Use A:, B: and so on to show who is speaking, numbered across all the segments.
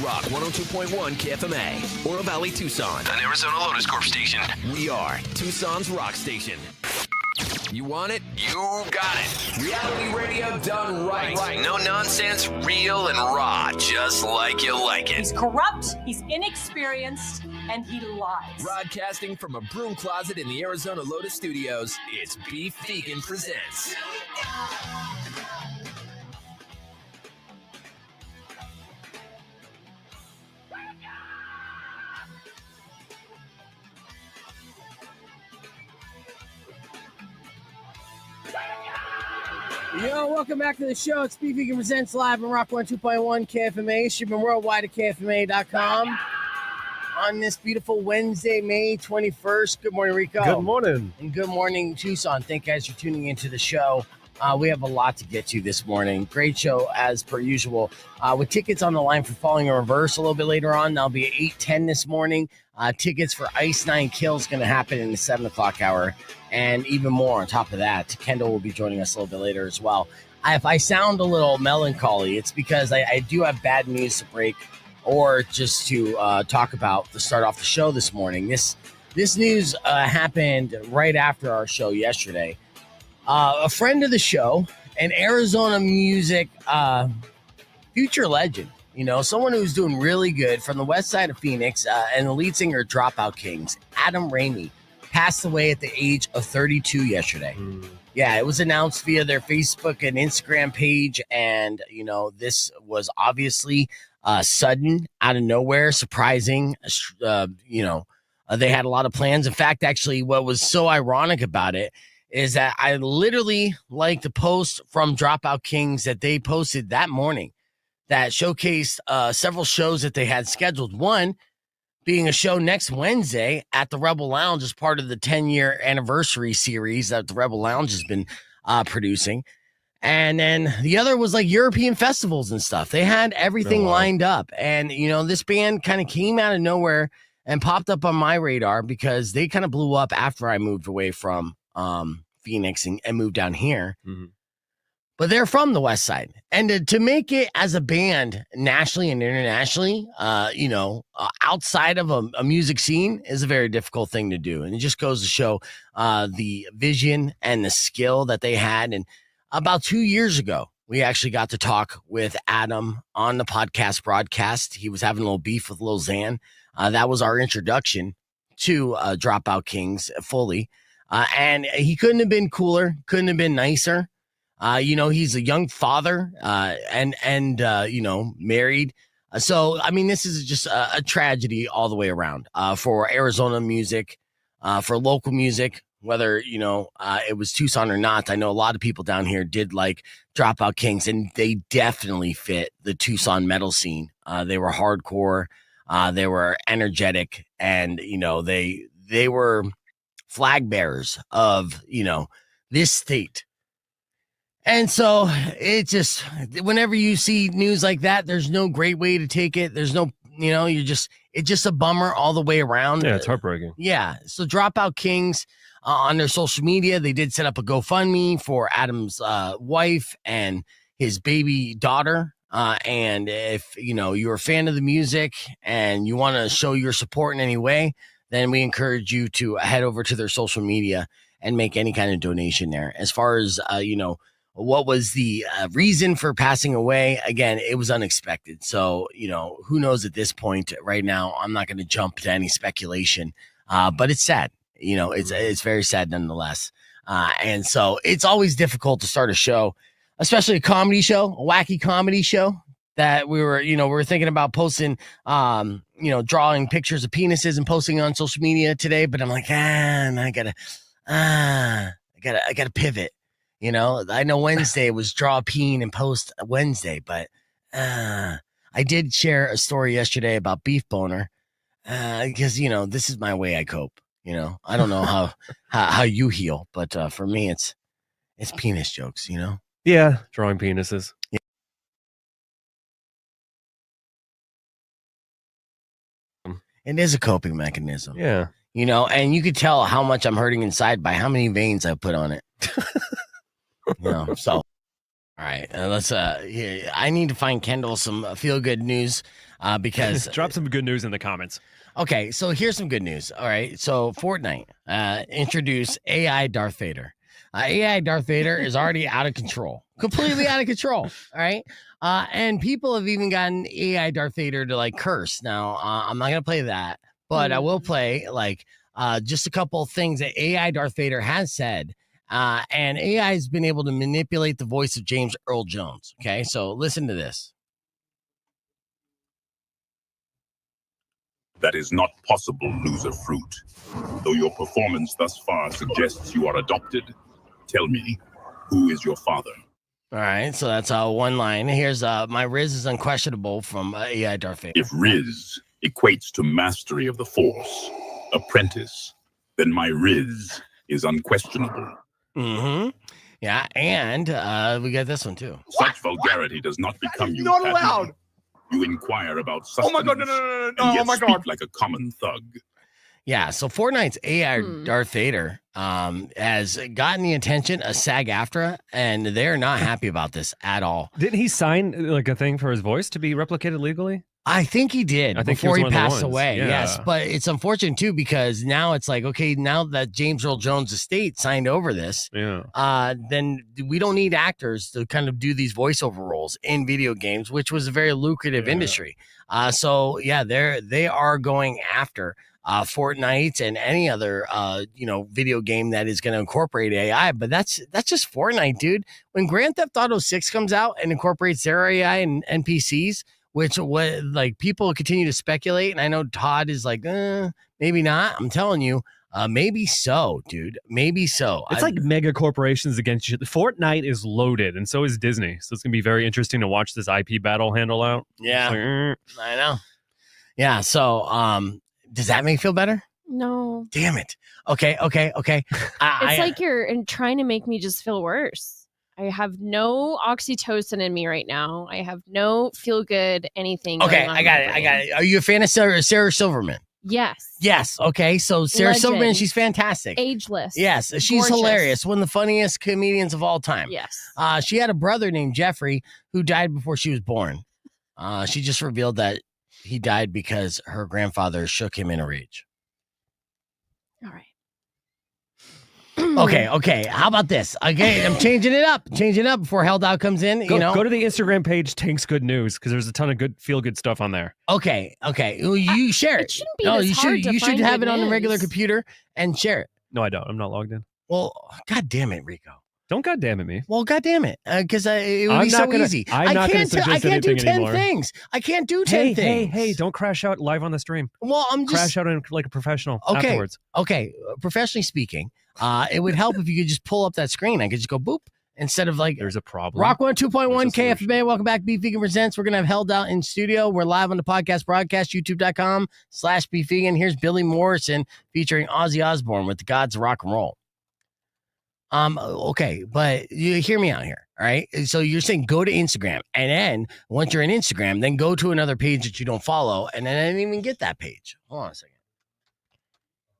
A: Rock 102.1 KFMA, Oro Valley, Tucson.
B: An Arizona Lotus Corp station.
A: We are Tucson's rock station. You want it?
B: You got it.
A: Reality radio done right.
B: No nonsense, real and raw, just like you like it.
C: He's corrupt, he's inexperienced, and he lies.
A: Broadcasting from a broom closet in the Arizona Lotus Studios, it's Beef Vegan Presents.
D: Yo, welcome back to the show. It's Beef Vegan Presents live on Rock 102.1 KFMA, streaming worldwide at KFMA.com on this beautiful Wednesday, May 21st. Good morning, Rico.
E: Good morning.
D: And good morning, Tucson. Thank you guys for tuning into the show. We have a lot to get to this morning. Great show as per usual. With tickets on the line for Falling in Reverse a little bit later on. That'll be at 8:10 this morning. Tickets for Ice 9 Kills going to happen in the 7 o'clock hour. And even more on top of that, Kendall will be joining us a little bit later as well. If I sound a little melancholy, it's because I do have bad news to break or just to talk about to start off the show this morning. This news happened right after our show yesterday. A friend of the show, an Arizona music future legend, you know, someone who's doing really good from the west side of Phoenix, and the lead singer of Dropout Kings, Adam Ramey, passed away at the age of 32 yesterday. Yeah, it was announced via their Facebook and Instagram page, and, you know, this was obviously sudden, out of nowhere, surprising. They had a lot of plans. In fact, actually, what was so ironic about it is that I literally liked the post from Dropout Kings that they posted that morning that showcased several shows that they had scheduled. One being a show next Wednesday at the Rebel Lounge as part of the 10-year anniversary series that the Rebel Lounge has been producing. And then the other was like European festivals and stuff. They had everything lined up. And, you know, this band kind of came out of nowhere and popped up on my radar because they kind of blew up after I moved away from Phoenix and moved down here. Mm-hmm. But they're from the west side. And to make it as a band nationally and internationally, outside of a music scene is a very difficult thing to do. And it just goes to show the vision and the skill that they had. And about 2 years ago, we actually got to talk with Adam on the podcast broadcast. He was having a little beef with Lil Xan. That was our introduction to Dropout Kings fully. And he couldn't have been cooler, couldn't have been nicer. He's a young father and married. So, I mean, this is just a tragedy all the way around for Arizona music, for local music, whether, it was Tucson or not. I know a lot of people down here did like Dropout Kings, and they definitely fit the Tucson metal scene. They were hardcore. They were energetic, and, they were flag bearers of, this state. And so it just, whenever you see news like that, there's no great way to take it. There's no, it's just a bummer all the way around.
E: Yeah, it's heartbreaking.
D: Yeah. So Dropout Kings on their social media, they did set up a GoFundMe for Adam's wife and his baby daughter. And if, you're a fan of the music and you want to show your support in any way, then we encourage you to head over to their social media and make any kind of donation there. As far as, what was the reason for passing away? Again, it was unexpected. So, who knows at this point right now? I'm not going to jump to any speculation, but it's sad. It's very sad nonetheless. And so it's always difficult to start a show, especially a comedy show, a wacky comedy show that we were thinking about posting, drawing pictures of penises and posting on social media today. But I'm like, I gotta pivot. I know Wednesday was draw peen and post Wednesday, but I did share a story yesterday about beef boner because, this is my way I cope. I don't know how you heal, but for me, it's penis jokes,
E: Yeah, drawing penises.
D: Yeah. It is a coping mechanism.
E: Yeah.
D: And you could tell how much I'm hurting inside by how many veins I put on it. So All right, let's. I need to find Kendall some feel good news because
E: Drop some good news in the comments.
D: Okay, so here's some good news. All right, so Fortnite introduced AI Darth Vader. AI Darth Vader is already out of control, completely out of control. All right, and people have even gotten AI Darth Vader to like curse. Now, I'm not gonna play that, but I will play like just a couple of things that AI Darth Vader has said. And AI has been able to manipulate the voice of James Earl Jones. Okay, so listen to this.
F: That is not possible, loser fruit. Though your performance thus far suggests you are adopted, tell me, who is your father?
D: All right, so that's one line. Here's my Riz is unquestionable from AI Darth Vader.
F: If Riz equates to mastery of the Force, apprentice, then my Riz is unquestionable.
D: Mm-hmm. Yeah, and we got this one too.
F: Such vulgarity does not become you.
G: Not allowed.
F: You inquire about sustenance.
G: Oh my god, no.
F: And yet
G: Oh my
F: speak
G: god.
F: like a common thug.
D: Yeah, so Fortnite's AI Darth Vader has gotten the attention of SAG-AFTRA, and they're not happy about this at all.
E: Didn't he sign like a thing for his voice to be replicated legally?
D: I think he did
E: I think
D: before he
E: was one of the
D: passed
E: ones.
D: away.
E: Yeah.
D: Yes, but it's unfortunate too because now it's like, okay, now that James Earl Jones' estate signed over this, then we don't need actors to kind of do these voiceover roles in video games, which was a very lucrative industry. So yeah, they are going after Fortnite and any other video game that is going to incorporate AI. But that's just Fortnite, dude. When Grand Theft Auto 6 comes out and incorporates their AI and NPCs, which what like people continue to speculate, and I know Todd is like, maybe not. I'm telling you, maybe so, dude. Maybe so.
E: It's like mega corporations against you. Fortnite is loaded, and so is Disney. So it's gonna be very interesting to watch this IP battle handle out.
D: Yeah, I know. Yeah. So, does that make you feel better?
H: No.
D: Damn it. Okay.
H: It's like you're trying to make me just feel worse. I have no oxytocin in me right now. I have no feel good anything.
D: Okay, I got it. Are you a fan of Sarah Silverman?
H: Yes.
D: Yes. Okay. So Sarah
H: Legend.
D: Silverman, she's fantastic.
H: Ageless.
D: Yes, she's
H: Gorgeous.
D: hilarious. One of the funniest comedians of all time.
H: Yes.
D: She had a brother named Jeffrey who died before she was born. She just revealed that he died because her grandfather shook him in a rage.
H: All right.
D: Okay. How about this? Okay, I'm changing it up before Held Out comes in.
E: Go to the Instagram page, Tank's Good News, because there's a ton of feel good stuff on there.
D: Okay. Well, you share it.
H: It shouldn't be this hard to
D: you should
H: find
D: have
H: good
D: it on the
H: news.
D: regular computer and share it.
E: No, I don't. I'm not logged in.
D: Well, God damn it, Rico.
E: Don't goddamn it me.
D: Well, goddamn it, because it would
E: I'm
D: be
E: not
D: so
E: gonna-
D: easy.
E: I'm not gonna suggest
D: I can't do
E: anything
D: 10
E: anymore.
D: things. I can't do 10 things.
E: Hey, don't crash out live on the stream.
D: Well, I'm just
E: Crash out in like a professional
D: okay.
E: afterwards.
D: Okay, professionally speaking, it would help if you could just pull up that screen. I could just go boop instead of like
E: There's a problem.
D: Rock 102.1
E: There's a
D: KFMA. Welcome back. Beef Vegan Presents. We're going to have Held Out in studio. We're live on the podcast broadcast, youtube.com/Beef Vegan. Here's Billy Morrison featuring Ozzy Osbourne with the Gods of Rock and Roll. Okay, but you hear me out here. All right. So you're saying go to Instagram, and then once you're in Instagram, then go to another page that you don't follow, and then I didn't even get that page. Hold on a second.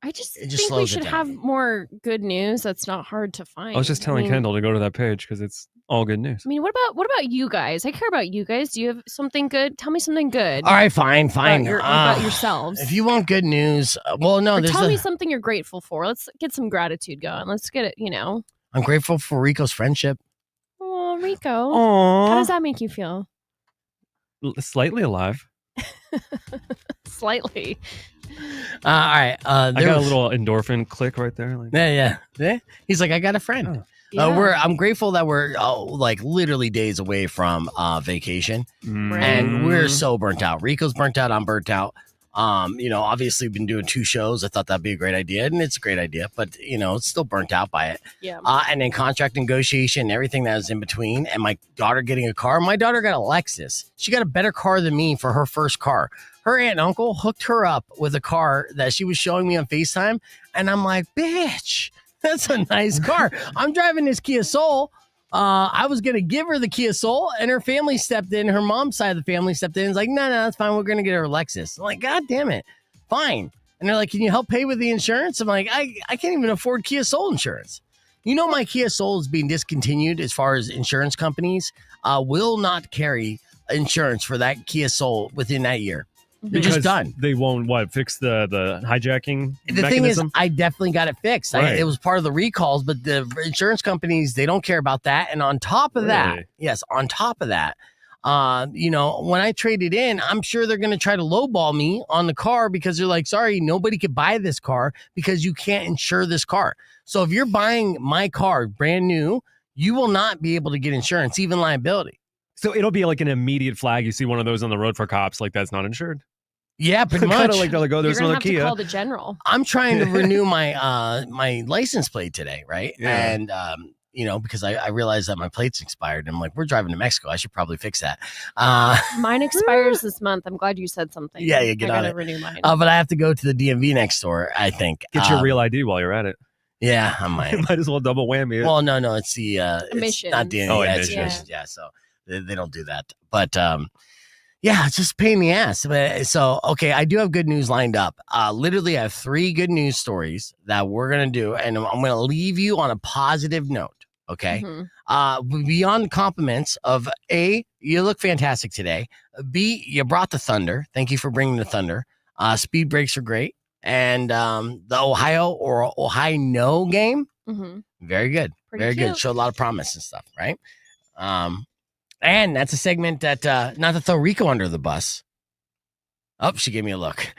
H: I just
D: It just
H: think we
D: slows it
H: should
D: down.
H: have more good news that's not hard to find.
E: I was just telling Kendall to go to that page because it's all good news.
H: I mean, what about you guys? I care about you guys. Do you have something good? Tell me something good.
D: All right, fine.
H: About yourselves.
D: If you want good news, well, no,
H: Or
D: there's
H: tell me something you're grateful for. Let's get some gratitude going. Let's get it,
D: I'm grateful for Rico's friendship.
H: Oh, Rico. How
E: Aww.
H: does that make you feel?
E: Slightly alive.
H: Slightly.
D: All right.
E: I got a little endorphin click right there. Like,
D: Yeah. He's like, I got a friend.
H: Yeah.
D: I'm grateful that we're like literally days away from vacation,
H: Right.
D: and we're so burnt out. Rico's burnt out. I'm burnt out. Obviously been doing 2 shows. I thought that'd be a great idea, and it's a great idea, but it's still burnt out by it.
H: Yeah.
D: And then contract negotiation, everything that was in between, and my daughter getting a car. My daughter got a Lexus. She got a better car than me for her first car. Her aunt and uncle hooked her up with a car that she was showing me on FaceTime, and I'm like, bitch, that's a nice car. I'm driving this Kia Soul. I was going to give her the Kia Soul, and her family stepped in. Her mom's side of the family stepped in and was like, no, that's fine. We're going to get her a Lexus. I'm like, God damn it. Fine. And they're like, can you help pay with the insurance? I'm like, I can't even afford Kia Soul insurance. My Kia Soul is being discontinued as far as insurance companies will not carry insurance for that Kia Soul within that year. They're just done.
E: They won't fix the hijacking
D: The
E: mechanism?
D: thing is, I definitely got it fixed.
E: Right.
D: It was part of the recalls, but the insurance companies, they don't care about that. And on top of that, when I traded in, I'm sure they're going to try to lowball me on the car because they're like, sorry, nobody could buy this car because you can't insure this car. So if you're buying my car brand new, you will not be able to get insurance, even liability.
E: So it'll be like an immediate flag. You see one of those on the road for cops, like that's not insured.
D: Yeah, pretty much.
E: Like they're like, oh, there's
H: You're
E: another
H: gonna have
E: Kia.
H: to call the general.
D: I'm trying to renew my my license plate today, right?
E: Yeah.
D: And because I realized that my plate's expired. I'm like, we're driving to Mexico. I should probably fix that.
H: Mine expires this month. I'm glad you said something.
D: Yeah, you get
H: I
D: on
H: gotta
D: it.
H: renew mine.
D: But I have to go to the DMV next door, I think.
E: Get your real ID while you're at it.
D: Yeah, I might.
E: Might as well double whammy it.
D: Well, no, it's the
H: Emissions.
D: It's not DMV.
E: Oh,
D: It's
E: emissions.
D: emissions. Yeah, so they don't do that. But it's just a pain in the ass. But, so, okay, I do have good news lined up. Literally, I have 3 good news stories that we're going to do, and I'm going to leave you on a positive note, okay?
H: Mhm.
D: Beyond the compliments of A, you look fantastic today. B, you brought the thunder. Thank you for bringing the thunder. Speed brakes are great. And the Ohio game,
H: Mhm.
D: very good.
H: Pretty
D: Very
H: cute.
D: good. Showed a lot of promise and stuff, right? And that's a segment that, not to throw Rico under the bus. Oh, she gave me a look.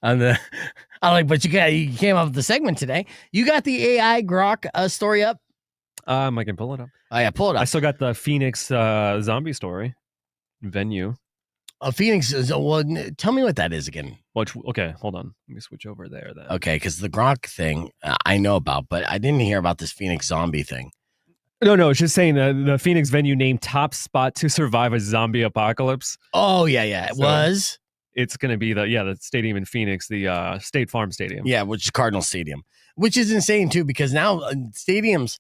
D: But you came up with the segment today. You got the AI Grok story up?
E: I can pull it up.
D: Oh, yeah, pull it up.
E: I still got the Phoenix zombie story venue.
D: Phoenix is, tell me what that is again.
E: Okay, hold on. Let me switch over there then.
D: Okay, because the Grok thing I know about, but I didn't hear about this Phoenix zombie thing.
E: No, it's just saying the Phoenix venue named top spot to survive a zombie apocalypse.
D: Oh, yeah. It was.
E: It's going to be the stadium in Phoenix, the State Farm Stadium.
D: Yeah, which is Cardinal Stadium, which is insane too, because now stadiums,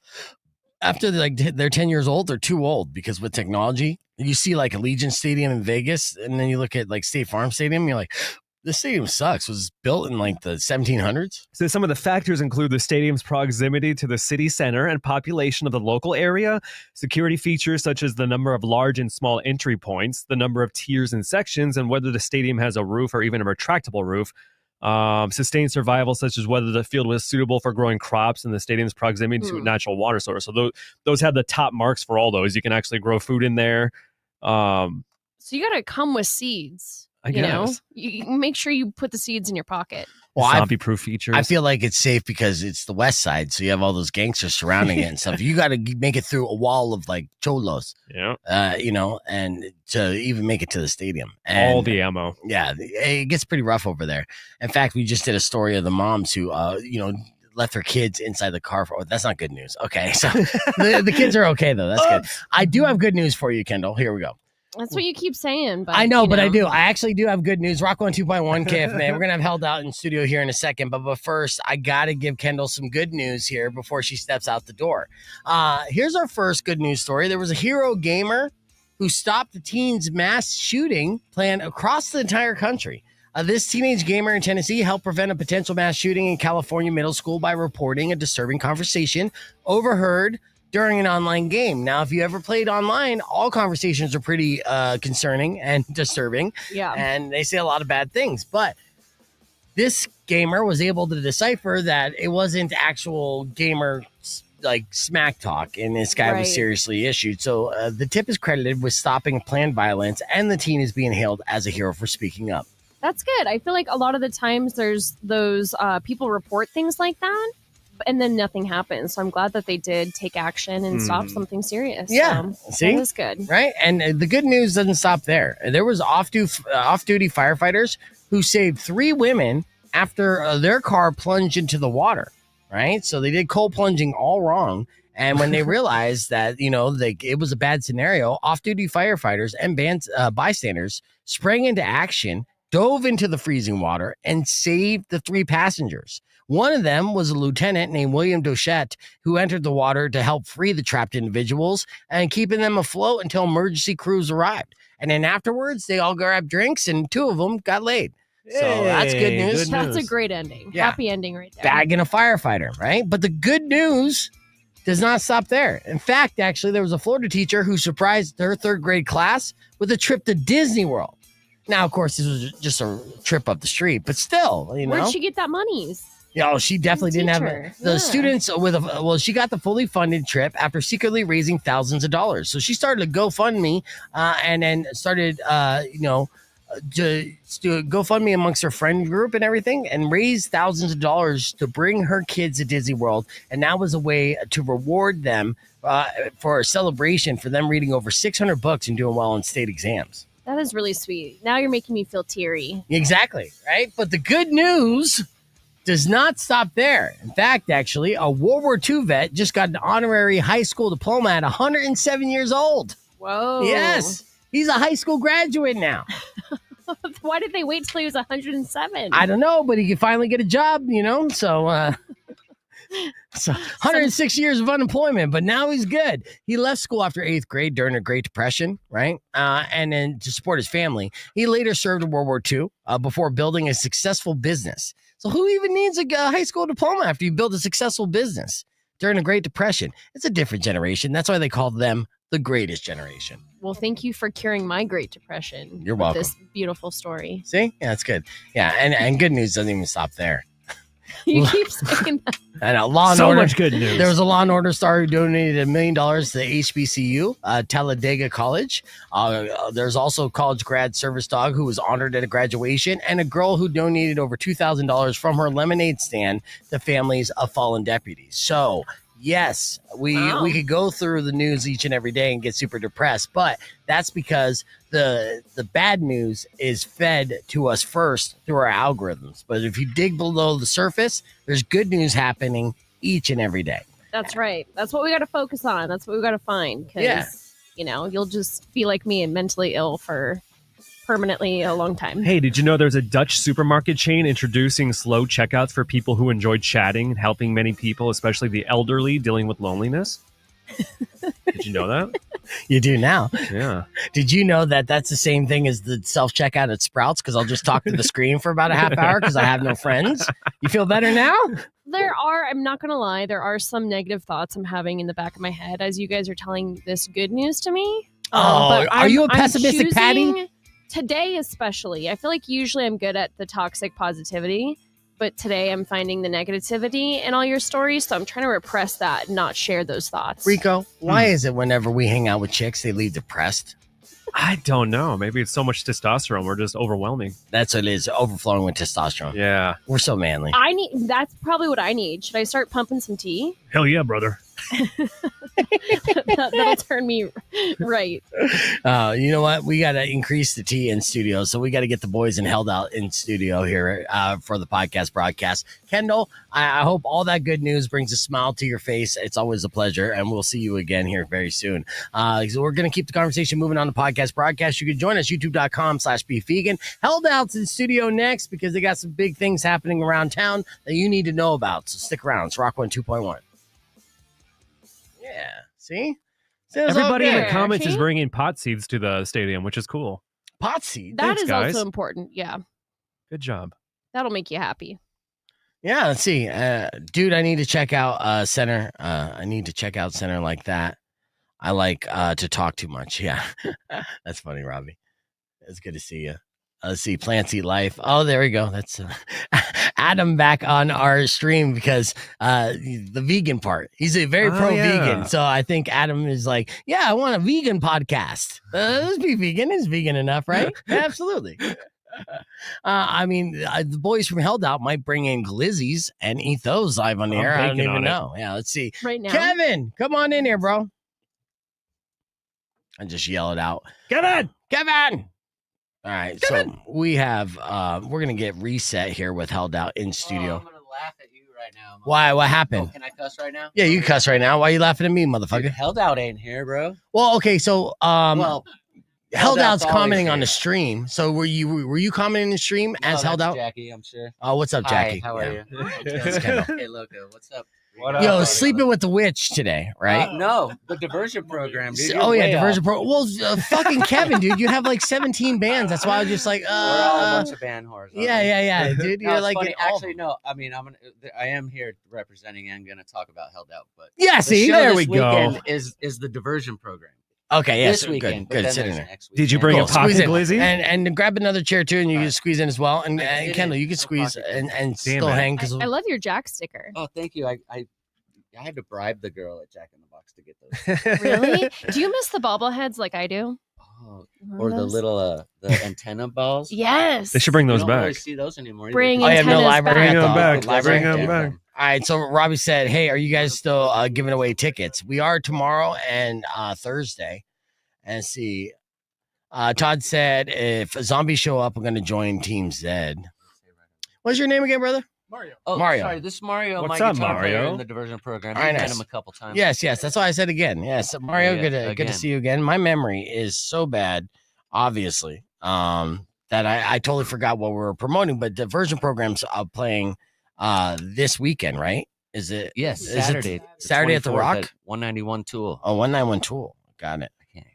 D: after they're 10 years old, they're too old because with technology, you see like Allegiant Stadium in Vegas, and then you look at like State Farm Stadium, you're like, this stadium sucks. It was built in like the 1700s.
E: So some of the factors include the stadium's proximity to the city center and population of the local area, security features such as the number of large and small entry points, the number of tiers and sections, and whether the stadium has a roof or even a retractable roof. Sustained survival, such as whether the field was suitable for growing crops and the stadium's proximity to a natural water source. So those have the top marks for all those. You can actually grow food in there.
H: So you got to come with seeds.
E: I guess.
H: You make sure you put the seeds in your pocket.
D: Well,
E: zombie-proof features.
D: I feel like it's safe because it's the West Side, so you have all those gangsters surrounding it and stuff. You got to make it through a wall of like cholos,
E: yeah,
D: and to even make it to the stadium. And,
E: all the ammo.
D: Yeah, it gets pretty rough over there. In fact, we just did a story of the moms who, left their kids inside the car. That's not good news. Okay, so the kids are okay though. That's good. I do have good news for you, Kendall. Here we go.
H: That's what you keep saying. But
D: I know, but I do. I actually do have good news. Rock 102.1 KFMA. We're going to have Held Out in studio here in a second. But first, I got to give Kendall some good news here before she steps out the door. Here's our first good news story. There was a hero gamer who stopped the teens' mass shooting plan across the entire country. This teenage gamer in Tennessee helped prevent a potential mass shooting in California middle school by reporting a disturbing conversation overheard during an online game. Now, if you ever played online, all conversations are pretty concerning and disturbing.
H: Yeah.
D: And they say a lot of bad things. But this gamer was able to decipher that it wasn't actual gamer like smack talk, and this guy was seriously issued. So the tip is credited with stopping planned violence, and the teen is being hailed as a hero for speaking up.
H: That's good. I feel like a lot of the times there's those people report things like that, and then nothing happens. So I'm glad that they did take action and stop something serious.
D: Yeah. See?
H: That is good.
D: Right? And the good news doesn't stop there. There was off-duty firefighters who saved 3 women after their car plunged into the water. Right? So they did cold plunging all wrong. And when they realized that, it was a bad scenario, off-duty firefighters and bystanders sprang into action, dove into the freezing water, and saved the 3 passengers. One of them was a lieutenant named William Dochette, who entered the water to help free the trapped individuals and keeping them afloat until emergency crews arrived. And then afterwards, they all grabbed drinks and 2 of them got laid. So that's good
E: Hey,
D: news.
H: That's a great ending.
D: Yeah.
H: Happy ending right there.
D: Bagging a firefighter, right? But the good news does not stop there. In fact, actually, there was a Florida teacher who surprised her third grade class with a trip to Disney World. Now, of course, this was just a trip up the street, but still, you know.
H: Where'd she get that money?
D: Yeah, she definitely didn't have
H: Teacher.
D: the
H: Yeah.
D: students she got the fully funded trip after secretly raising thousands of dollars. So she started a GoFundMe and then started, to do GoFundMe amongst her friend group and everything and raised thousands of dollars to bring her kids to Disney World. And that was a way to reward them for a celebration for them reading over 600 books and doing well on state exams.
H: That is really sweet. Now you're making me feel teary.
D: Exactly, right? But the good news does not stop there. In fact, actually, a World War II vet just got an honorary high school diploma at 107 years old.
H: Whoa.
D: Yes. He's a high school graduate now.
H: Why did they wait till he was 107?
D: I don't know, but he could finally get a job, So, so 106 years of unemployment, but now he's good. He left school after 8th grade during the Great Depression, right? And then to support his family. He later served in World War II before building a successful business. So who even needs a high school diploma after you build a successful business during the Great Depression? It's a different generation. That's why they call them the greatest generation.
H: Well, thank you for curing my Great Depression.
D: You're
H: with
D: welcome.
H: This beautiful story.
D: See? Yeah, that's good. Yeah, and good news doesn't even stop there.
H: You keep saying that.
D: And Law and
E: So
D: Order.
E: much good news.
D: There was a Law and Order star who donated $1 million to the HBCU, Talladega College. There's also a college grad service dog who was honored at a graduation, and a girl who donated over $2,000 from her lemonade stand to families of fallen deputies. So, yes, we could go through the news each and every day and get super depressed, but that's because the bad news is fed to us first through our algorithms. But if you dig below the surface, there's good news happening each and every day.
H: That's right. That's what we got to focus on. That's what we got to find. Because, you'll just be like me and mentally ill for permanently a long time.
E: Hey, did you know there's a Dutch supermarket chain introducing slow checkouts for people who enjoy chatting and helping many people, especially the elderly, dealing with loneliness? Did you know that?
D: You do now.
E: Yeah.
D: Did you know that that's the same thing as the self-checkout at Sprouts? Because I'll just talk to the screen for about a half hour because I have no friends. You feel better now?
H: I'm not going to lie, there are some negative thoughts I'm having in the back of my head as you guys are telling this good news to me.
D: But are you a pessimistic
H: I'm
D: Patty?
H: choosing today especially. I feel like usually I'm good at the toxic positivity, but today I'm finding the negativity in all your stories, so I'm trying to repress that and not share those thoughts.
D: Rico, why is it whenever we hang out with chicks, they leave depressed?
E: I don't know. Maybe it's so much testosterone. We're just overwhelming.
D: That's what it is, overflowing with testosterone.
E: Yeah.
D: We're so manly.
H: That's probably what I need. Should I start pumping some tea?
E: Hell yeah, brother.
H: That'll turn me right.
D: You know what? We got to increase the tea in studio. So we got to get the boys and held out in studio here for the podcast broadcast. Kendall, I hope all that good news brings a smile to your face. It's always a pleasure. And we'll see you again here very soon. So we're going to keep the conversation moving on the podcast broadcast. You can join us, youtube.com/beefvegan. Held out's in studio next because they got some big things happening around town that you need to know about. So stick around. It's Rock 102.1. Yeah. See?
E: Everybody in the
H: good.
E: comments is
H: See?
E: bringing pot seeds to the stadium, which is cool.
D: Pot seed.
H: That
E: Thanks,
H: is
E: guys.
H: also important. Yeah.
E: Good job.
H: That'll make you happy.
D: Yeah, let's see. Dude, I need to check out Center. I need to check out Center like that. I like to talk too much. Yeah. That's funny, Robbie. It's good to see you. Let's see. Plants Eat Life. Oh, there we go. That's Adam back on our stream because the vegan part. He's a very pro vegan. So I think Adam is like, yeah, I want a vegan podcast. Let's be vegan. Is vegan enough, right? Absolutely. The boys from Held Out might bring in glizzies and eat those live on the air. I don't even know. Yeah, let's see.
H: Right now.
D: Kevin, come on in here, bro. I just yell it out. Kevin! All right, Kevin! So we have, we're going to get reset here with Held Out in studio.
G: I'm going to laugh at you right now.
D: Why? What happened?
G: Oh, can I cuss right now?
D: Yeah, you cuss right now. Why are you laughing at me, motherfucker?
G: Dude, Held Out ain't here, bro.
D: Well, okay, so, Held Out's commenting on the
G: here.
D: stream. So were you commenting on the stream as
G: No,
D: Held
G: that's
D: Out?
G: Jackie, I'm sure.
D: Oh, what's up, Jackie?
G: Hi, how are you?
D: It's Kendall.
G: Hey, Loco, what's up?
D: Yo, sleeping with the witch today, right?
G: No, the diversion program, dude.
D: Oh yeah, diversion pro. Well, fucking Kevin, dude, you have like 17 bands. That's why I was just like,
G: We're all a bunch of band whores.
D: yeah, dude.
G: No,
D: You're
G: it's
D: like,
G: funny.
D: in all-
G: Actually, no. I mean, I am here representing and going to talk about Held Out, but
D: yeah.
G: the
D: See,
G: show
D: there
G: this
D: we go.
G: weekend is the diversion program.
D: Okay, yes,
G: this weekend, but
D: good.
G: then
D: Sitting
G: there's
D: there.
G: next
E: Did you
G: weekend.
E: bring
D: Cool.
E: a pocket
D: Squeeze in.
E: glizzy?
D: And grab another chair too, and you can squeeze in as well. And,
G: I did
D: Kendall,
G: it.
D: you can
G: No
D: squeeze
G: pocket
D: and
E: Damn
D: still
E: it.
D: hang because
H: I love your Jack sticker.
G: Oh, thank you. I had to bribe the girl at Jack in the Box to get those.
H: Really? Do you miss the bobbleheads like I do?
G: Oh,
H: Remember
G: or the
H: those?
G: little the antenna balls.
H: Yes.
E: They should bring
G: You
E: those
G: don't really
E: back.
G: see those anymore. either.
H: Bring
D: I have no
H: antennas
D: library
H: back.
D: at the
E: Bring 'em back.
D: library.
E: Bring 'em
G: Yeah.
E: back.
D: All right, so Robbie said, "Hey, are you guys still giving away tickets? We are tomorrow and Thursday." And see, Todd said, "If zombies show up, I'm going to join Team Zed." What's your name again, brother?
G: Oh,
D: Mario.
G: Sorry, this is Mario.
E: What's
G: my
E: up,
G: guitar player
E: Mario?
G: in the diversion program.
D: All right,
G: I've met
D: nice.
G: him a couple times.
D: Yes. That's why I said again. Yes, Mario.
G: Yeah,
D: Good to
G: again.
D: see you again. My memory is so bad, obviously, that I totally forgot what we were promoting. But diversion programs are playing this weekend, right? Is it?
G: Yes,
D: Is it
G: Saturday. the
D: Saturday at the
G: 24th
D: Rock?
G: at 191 Tool.
D: Oh, 191 Tool. Got it.
G: I can't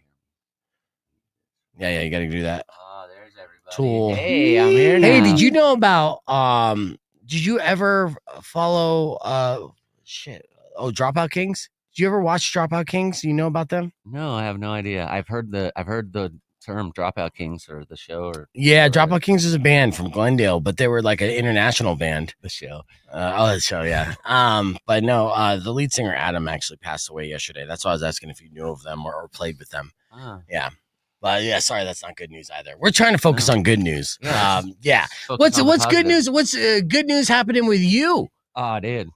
G: hear.
D: Yeah, you got to do that.
G: Oh, there's everybody.
D: Tool.
G: Hey, I'm here now.
D: Hey, did you know about did you ever follow Dropout Kings? Did you ever watch Dropout Kings? You know about them?
G: No, I have no idea. I've heard the term Dropout Kings or the show or
D: Yeah, Dropout Kings is a band from Glendale, but they were like an international band.
G: the show.
D: The show, yeah. But no, the lead singer Adam actually passed away yesterday. That's why I was asking if you knew of them or played with them.
G: Ah,
D: But yeah, sorry, that's not good news either. We're trying to focus on good news.
G: Yeah.
D: What's
G: Focus on the
D: good
G: positive.
D: news? What's good news happening with you?
G: Oh, dude.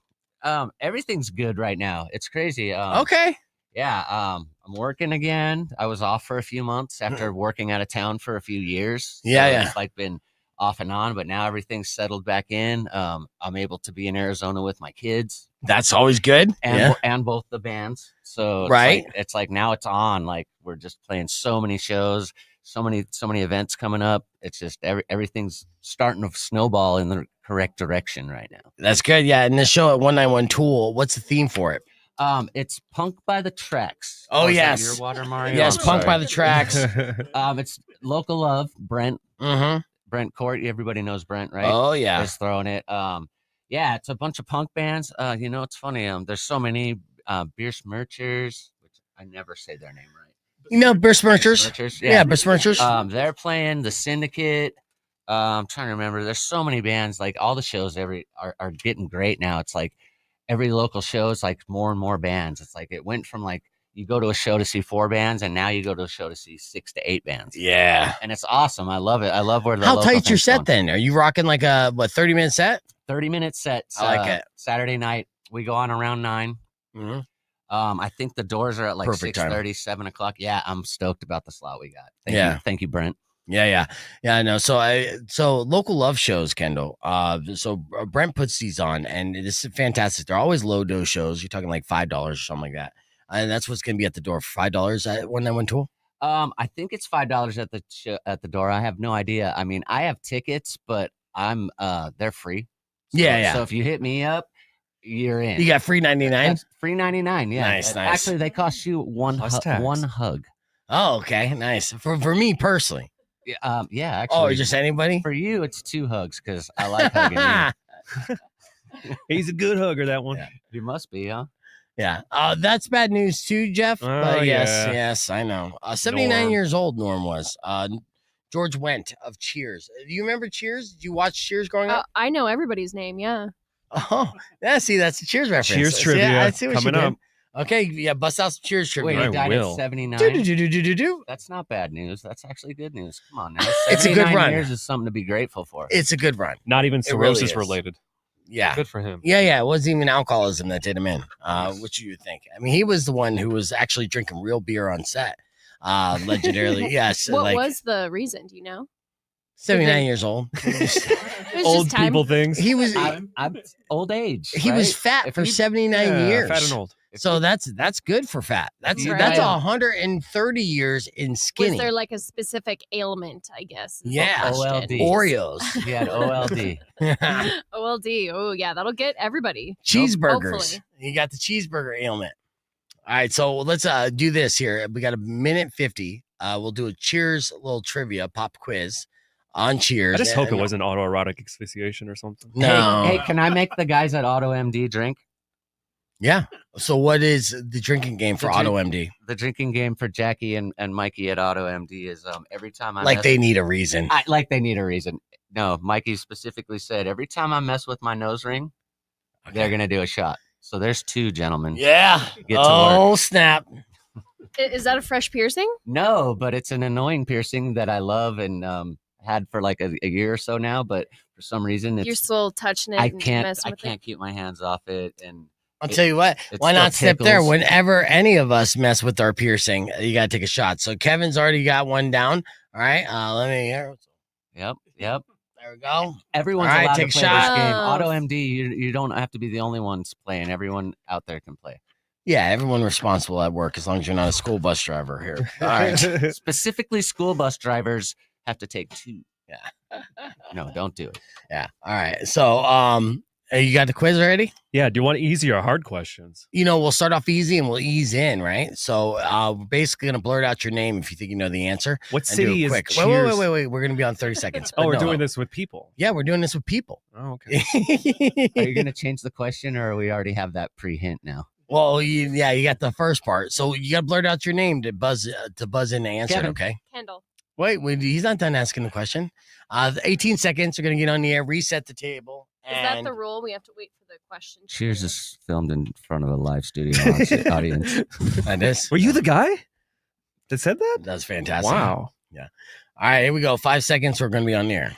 G: Everything's good right now. It's crazy.
D: Okay.
G: Yeah. I'm working again. I was off for a few months after working out of town for a few years.
D: Yeah.
G: It's like been off and on, but now everything's settled back in. I'm able to be in Arizona with my kids
D: That's always good.
G: and both the bands. So
D: Right.
G: it's like now it's on. Like we're just playing so many shows, so many events coming up. It's just everything's starting to snowball in the correct direction right now.
D: That's good. Yeah. And the show at 191 Tool, what's the theme for it?
G: It's Punk by the Tracks.
D: Oh,
G: is that
D: yes.
G: your water, Mario?
D: Yes,
G: I'm
D: Punk
G: sorry.
D: by the Tracks.
G: It's local love. Brent Court. Everybody knows Brent, right?
D: Oh, yeah.
G: Is throwing it. Yeah, it's a bunch of punk bands. It's funny. There's so many Beersmerchers, which I never say their name right.
D: You know, Beersmerchers.
G: Beersmerchers,
D: Yeah, Beersmerchers.
G: They're playing the Syndicate. I'm trying to remember. There's so many bands. Like all the shows are getting great now. It's like every local show is like more and more bands. It's like it went from like you go to a show to see 4 bands, and now you go to a show to see 6 to 8 bands.
D: Yeah.
G: And it's awesome. I love it. I love where the
D: How
G: local
D: tight's your
G: thing's
D: set
G: going.
D: then? Are you rocking like a 30-minute set?
G: 30-minute sets.
D: I like it.
G: Saturday night we go on around 9.
D: Mm-hmm.
G: I think the doors are at like
D: Perfect time.
G: 6:30, 7 o'clock. Yeah, I'm stoked about the slot we got. Thank you, Brent.
D: Yeah, I know. So local love shows, Kendall. Brent puts these on, and this is fantastic. They're always low dose shows. You're talking like $5 or something like that, and that's what's going to be at the door. $5 at 191 Tool.
G: I think it's $5 at the door. I have no idea. I mean, I have tickets, but they're free.
D: Yeah.
G: So if you hit me up, you're in.
D: You got free 99.
G: That's free 99. Yeah.
D: Nice.
G: Actually, they cost you one
E: tax.
G: one hug.
D: Oh, okay, nice. For me personally.
G: Yeah. Actually.
D: Oh, or just anybody?
G: For you, it's 2 hugs because I like hugging you.
E: He's a good hugger, that one.
G: Yeah. You must be, huh?
D: Yeah. That's bad news too, Jeff.
E: Oh,
D: Yes, I know. 79
E: Norm.
D: years old, Norm was. George Wendt of Cheers. Do you remember Cheers? Did you watch Cheers growing up?
H: I know everybody's name. Yeah.
D: Oh, yeah. See, that's a Cheers reference.
E: Cheers
D: See,
E: trivia
D: I see what
E: coming
D: you did.
E: up.
D: Okay, yeah, bust out some Cheers
G: Wait,
D: trivia.
G: he
E: I
G: died
E: will.
G: at 79.
D: Do.
G: That's not bad news. That's actually good news. Come on now.
D: It's a good
G: 79
D: run.
G: years is something to be grateful for.
D: It's a good run.
E: Not even
D: It really
E: cirrhosis
D: is.
E: related.
D: Yeah.
E: Good for him.
D: Yeah. It wasn't even alcoholism that did him in, which you would think. I mean, he was the one who was actually drinking real beer on set. Legendarily. Yes.
H: What was the reason? Do you know?
D: 79 years old.
H: It was
E: Old
H: just time.
E: people things.
D: He was
G: I'm old age.
D: he was
G: right?
D: fat
G: If
D: for
G: you-
D: 79
E: Yeah,
D: years.
E: Fat and old.
D: So that's good for fat. That's
H: Right.
D: that's 130 years in skinny.
H: Was there like a specific ailment, I guess? is the
D: Yeah.
H: question.
G: OLD.
D: Oreos,
G: He had OLD.
H: OLD. Oh, yeah, that'll get everybody.
D: cheeseburgers.
H: Hopefully.
D: You got the cheeseburger ailment. All right, so let's do this here. We got a minute 50. We'll do a Cheers little trivia pop quiz on Cheers.
E: I just hope it
D: And-
E: wasn't autoerotic asphyxiation or something.
D: No.
G: Hey, can I make the guys at AutoMD drink?
D: Yeah. So what is the drinking game for
G: The drink-
D: AutoMD?
G: The drinking game for Jackie and Mikey at AutoMD is every time I
D: Like
G: mess-
D: they need a reason.
G: like they need a reason. No, Mikey specifically said every time I mess with my nose ring, they're gonna do a shot. So there's 2 gentlemen.
D: Yeah.
G: Get to
D: Oh, snap.
H: Is that a fresh piercing?
G: No, but it's an annoying piercing that I love and had for like a year or so now. But for some reason,
H: You're
G: it's
H: still touching it
G: I
H: and
G: can't
H: messing with
G: keep my hands off it. And
D: I'll tell you what.
G: it
D: Why
G: still
D: not step there?
G: tickles.
D: Whenever any of us mess with our piercing, you got to take a shot. So Kevin's already got one down. All right. Let me hear.
G: Yep.
D: There we go.
G: Everyone's
D: All right,
G: allowed
D: take
G: to
D: a
G: play this
D: shot.
G: game.
H: Oh.
G: AutoMD, you don't have to be the only ones playing. Everyone out there can play.
D: Yeah, everyone responsible at work as long as you're not a school bus driver here. All right.
G: Specifically, school bus drivers have to take 2.
D: Yeah.
G: No, don't do it.
D: Yeah. All right. So, you got the quiz already?
E: Yeah, do you want easy or hard questions?
D: We'll start off easy and we'll ease in, right? So, we're basically gonna blurt out your name if you think you know the answer.
E: What
D: And do
E: city
D: it
E: is
D: quick.
E: Cheers?
D: Wait. We're gonna be on 30 seconds.
E: Oh,
D: but
E: we're
D: no.
E: doing this with people.
D: Yeah, we're doing this with people.
E: Oh, okay.
G: Are you going to change the question, or we already have that pre-hint now?
D: Well, you got the first part. So you got to blurt out your name to buzz in the answer.
G: Kevin.
D: Okay.
H: Kendall.
D: Wait, he's not done asking the question. 18 seconds. We're gonna get on the air, reset the table.
H: Is that the rule? We have to wait for the question. to
G: Cheers
H: come in?
G: is filmed in front of a live studio audience.
D: That is?
E: Were you the guy that said that?
D: That's fantastic.
E: Wow.
D: All right, here we go. 5 seconds. We're gonna be on the air.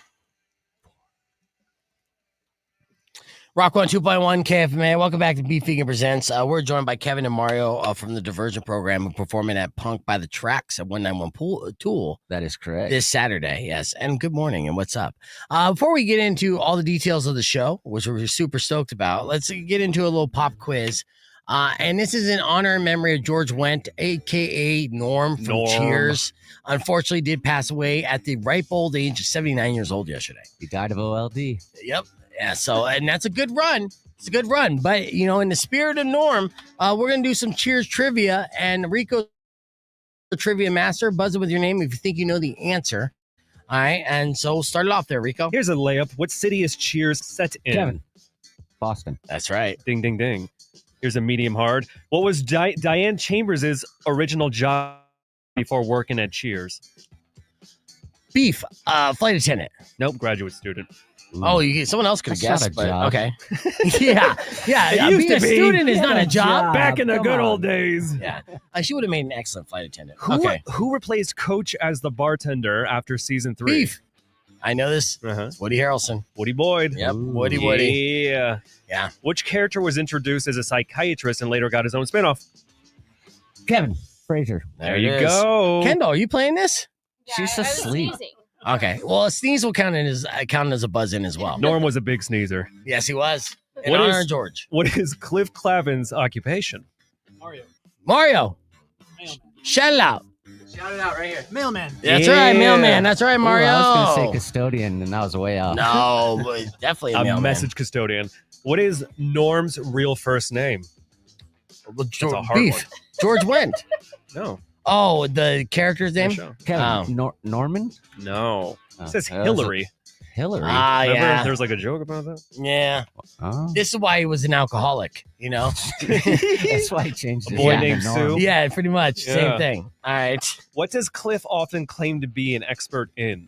D: Rock 102.1 KFMA. Welcome back to Beef Vegan Presents. We're joined by Kevin and Mario from the Diversion program, performing at Punk by the Tracks at 191 Tool
G: That is correct.
D: this Saturday. Yes. And good morning and what's up? Before we get into all the details of the show, which we're super stoked about, let's get into a little pop quiz. And this is in honor and memory of George Wendt, aka Norm from
E: Norm.
D: Cheers. Unfortunately, did pass away at the ripe old age of 79 years old yesterday.
G: He died of OLD.
D: Yep. Yeah. So, and that's a good run. It's a good run. But, in the spirit of Norm, we're going to do some Cheers trivia. And Rico, the trivia master, buzz it with your name if you think you know the answer. All right. And so we'll start it off there, Rico.
E: Here's a layup. What city is Cheers set in?
G: Kevin. Boston.
D: That's right.
E: Ding, ding, ding. Here's a medium hard. What was Diane Chambers' original job before working at Cheers?
D: Beef, flight attendant.
E: Nope, graduate student.
D: Oh, someone else could have
G: That's
D: guessed,
G: not a
D: but
G: job.
D: okay. yeah.
E: It used
D: Being
E: to
D: a
E: be.
D: student is not a
G: Yeah,
D: job.
E: Back in the
G: come
E: good
G: on.
E: old days.
D: Yeah. She would have made an excellent flight attendant.
E: Who,
D: Okay.
E: who replaced Coach as the bartender after season 3?
D: Beef. I know this.
E: Uh-huh.
D: It's Woody Harrelson.
E: Woody Boyd.
D: Yep.
G: Ooh,
D: Woody.
E: Yeah.
D: Yeah.
E: Which character was introduced as a psychiatrist and later got his own spinoff?
G: Kevin. Fraser.
E: There
D: it
E: you
D: is.
E: go.
D: Kendall, are you playing this?
G: She's
H: I was
G: asleep.
H: sneezing.
D: Okay. Well, a sneeze will count as a buzz in as well.
E: Norm was a big sneezer.
D: Yes, he was. In
E: What
D: honor
E: is-
D: of George.
E: What is Cliff Clavin's occupation?
D: Mario. Shout it out.
G: Shout it out right here.
I: Mailman.
D: That's right,
E: Yeah.
D: mailman. That's right, Mario.
G: I was going to say custodian, and that was way off.
D: No, but definitely a
E: A
D: mailman.
E: message custodian. What is Norm's real first name?
D: Well,
E: a hard
D: Beef.
E: one.
D: George Wendt.
E: No.
D: Oh, the character's name?
E: Show.
G: Kevin.
D: Oh.
G: Norman?
E: No.
G: Oh,
E: It says
G: that was
E: Hillary.
G: Hillary.
E: Remember?
D: Yeah.
E: There's like a joke about that.
D: Yeah.
G: Oh.
D: This is why he was an alcoholic,
G: That's why he changed his
E: Boy
G: name to
E: named
G: Norm.
E: Sue.
D: Yeah, pretty much.
E: Yeah.
D: Same thing. All right.
E: What does Cliff often claim to be an expert in?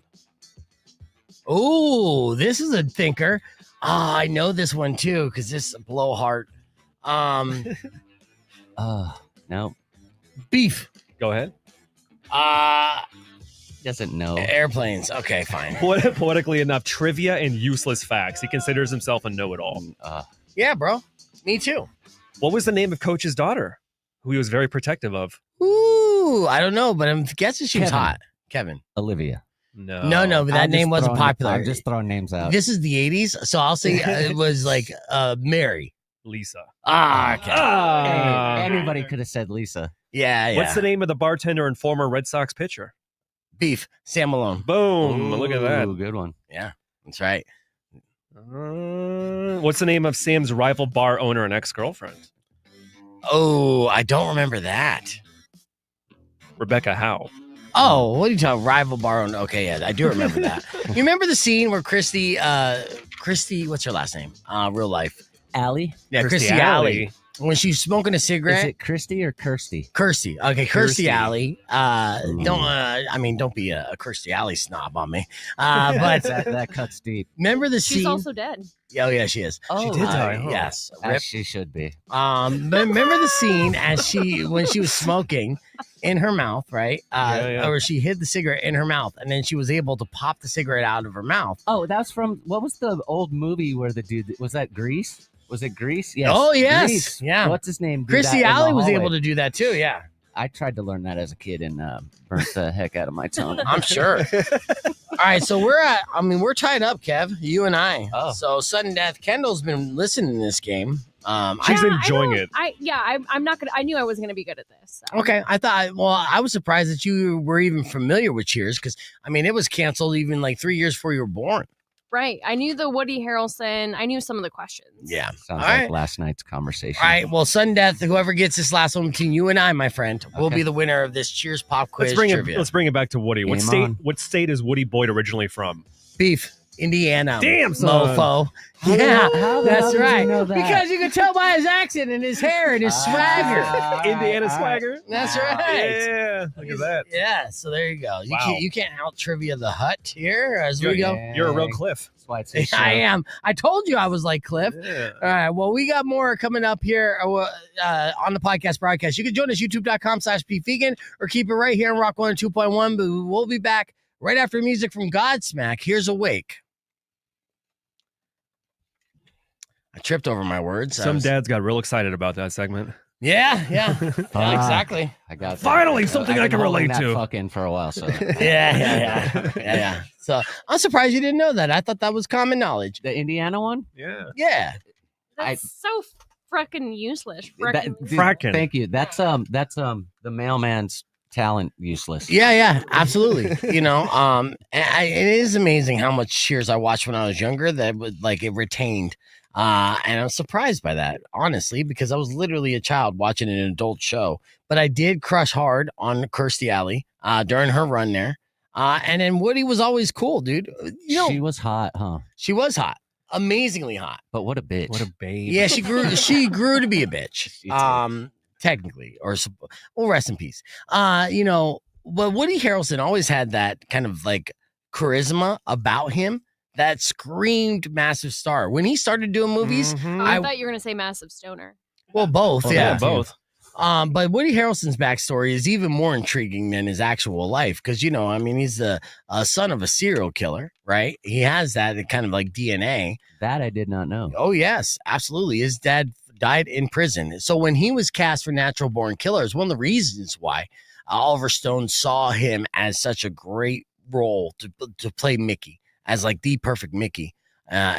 D: Ooh, this is a thinker. I know this one too, because this is a blowhard.
G: No,
D: Beef.
E: Go ahead.
G: doesn't know.
D: Airplanes. Okay, fine.
E: Poetically enough, trivia and useless facts. He considers himself a know-it-all.
D: Yeah, bro. Me too.
E: What was the name of Coach's daughter, who he was very protective of?
D: Ooh, I don't know, but I'm guessing she was
G: Kevin.
D: hot. Kevin.
G: Olivia.
E: No.
D: No, but that
G: I'm just
D: name wasn't
G: throwing-
D: popular.
G: I'm just throwing names out.
D: This is the 80s, so I'll say it was like Mary.
E: Lisa.
D: Okay.
G: Anybody could have said Lisa.
D: Yeah.
E: What's the name of the bartender and former Red Sox pitcher?
D: Beef? Sam Malone.
E: Boom. Look at that.
G: Ooh, good one.
D: Yeah, that's right.
E: What's the name of Sam's rival bar owner and ex-girlfriend?
D: Oh, I don't remember that.
E: Rebecca Howe.
D: Oh, what are you talking? Rival bar owner. Okay, yeah, I do remember that. You remember the scene where Christy, what's her last name? Real life.
G: Allie?
D: Yeah,
E: Kirstie
D: Christy Alley.
E: Alley.
D: When she's smoking a
G: Is
D: cigarette.
G: it Kirsty or Kirsty?
D: Kirsty. Okay, Kirsty
E: Kirstie.
D: Alley. Don't be a Kirsty Alley snob on me. But
G: that cuts deep.
D: remember the scene?
H: She's also dead.
D: Oh yeah, she is.
G: Oh,
E: did die, huh?
D: Yes.
G: as she should be.
D: But remember the scene when she was smoking in her mouth, right?
E: Yeah.
D: Or she hid the cigarette in her mouth, and then she was able to pop the cigarette out of her mouth.
G: Oh, that's from what was the old movie where the dude was that Grease? Was it Grease? Yes.
D: Oh yes,
G: Grease.
D: yeah.
G: What's his name?
D: Christy Alley was able to do that too. Yeah,
G: I tried to learn that as a kid and burnt the heck out of my tongue.
D: I'm sure. All right, so we're tied up, Kev. You and I.
G: Oh.
D: So sudden death. Kendall's been listening to this game.
E: She's
H: Yeah,
E: enjoying it.
H: I'm not gonna. I knew I wasn't gonna be good at this. So.
D: Okay, I was surprised that you were even familiar with Cheers because it was canceled even like 3 years before you were born.
H: Right. I knew the Woody Harrelson. I knew some of the questions.
D: Yeah.
G: Sounds
D: All
G: like
D: right.
G: last night's conversation.
D: All right. Well, sudden death. Whoever gets this last one between you and I, my friend, will
G: Okay.
D: be the winner of this Cheers pop quiz
E: Let's
D: trivia.
E: bring it back to Woody.
G: Game on.
E: What state is Woody Boyd originally from?
D: Beef, Indiana.
E: Damn, son.
D: Mofo.
G: How the
D: Yeah,
G: hell
D: that's
G: did you
D: right.
G: know that?
D: Because you can tell by his accent and his hair and his swagger.
E: Indiana swagger.
D: That's right.
E: Yeah, look at that.
D: Yeah. So there you go.
E: Wow.
D: You can't out trivia the Hut here as we go.
E: You're a real Cliff.
G: That's why it's his show.
D: I am. I told you I was like Cliff.
E: Yeah.
D: All right. Well, we got more coming up here on the podcast broadcast. You can join us youtube.com/beefvegan or keep it right here on Rock 102.1. But we'll be back right after music from Godsmack. Here's Awake. I tripped over my words.
E: Some dads got real excited about that segment.
D: Yeah, yeah, exactly.
G: I got that.
E: Finally, something
G: I've
E: I can
G: been holding
E: relate
G: that
E: to.
G: Fucking for a while, so
D: Yeah. So I'm surprised you didn't know that. I thought that was common knowledge.
G: the Indiana one.
E: Yeah.
D: Yeah.
H: That's so freaking useless.
G: That-
H: Frickin'
G: dude,
E: Frackin'.
G: Thank you. That's the mailman's talent useless.
D: Yeah, absolutely. It is amazing how much Cheers I watched when I was younger that would it retained. And I'm surprised by that, honestly, because I was literally a child watching an adult show. But I did crush hard on Kirstie Alley during her run there. And then Woody was always cool, dude.
G: She was hot, huh?
D: She was hot, amazingly hot.
G: But what a bitch.
E: What a babe.
D: Yeah, she grew. She grew to be a bitch.
G: She did.
D: Technically, well, rest in peace. But Woody Harrelson always had that kind of charisma about him that screamed massive star. When he started doing movies,
E: Mhm.
H: I thought you were gonna say massive stoner.
D: well, both,
G: Well,
D: yeah.
E: both.
D: But Woody Harrelson's backstory is even more intriguing than his actual life because, he's the son of a serial killer, right? He has that kind of DNA.
G: That I did not know.
D: Oh, yes, absolutely. His dad died in prison. So when he was cast for Natural Born Killers, one of the reasons why Oliver Stone saw him as such a great role to play Mickey, as the perfect Mickey.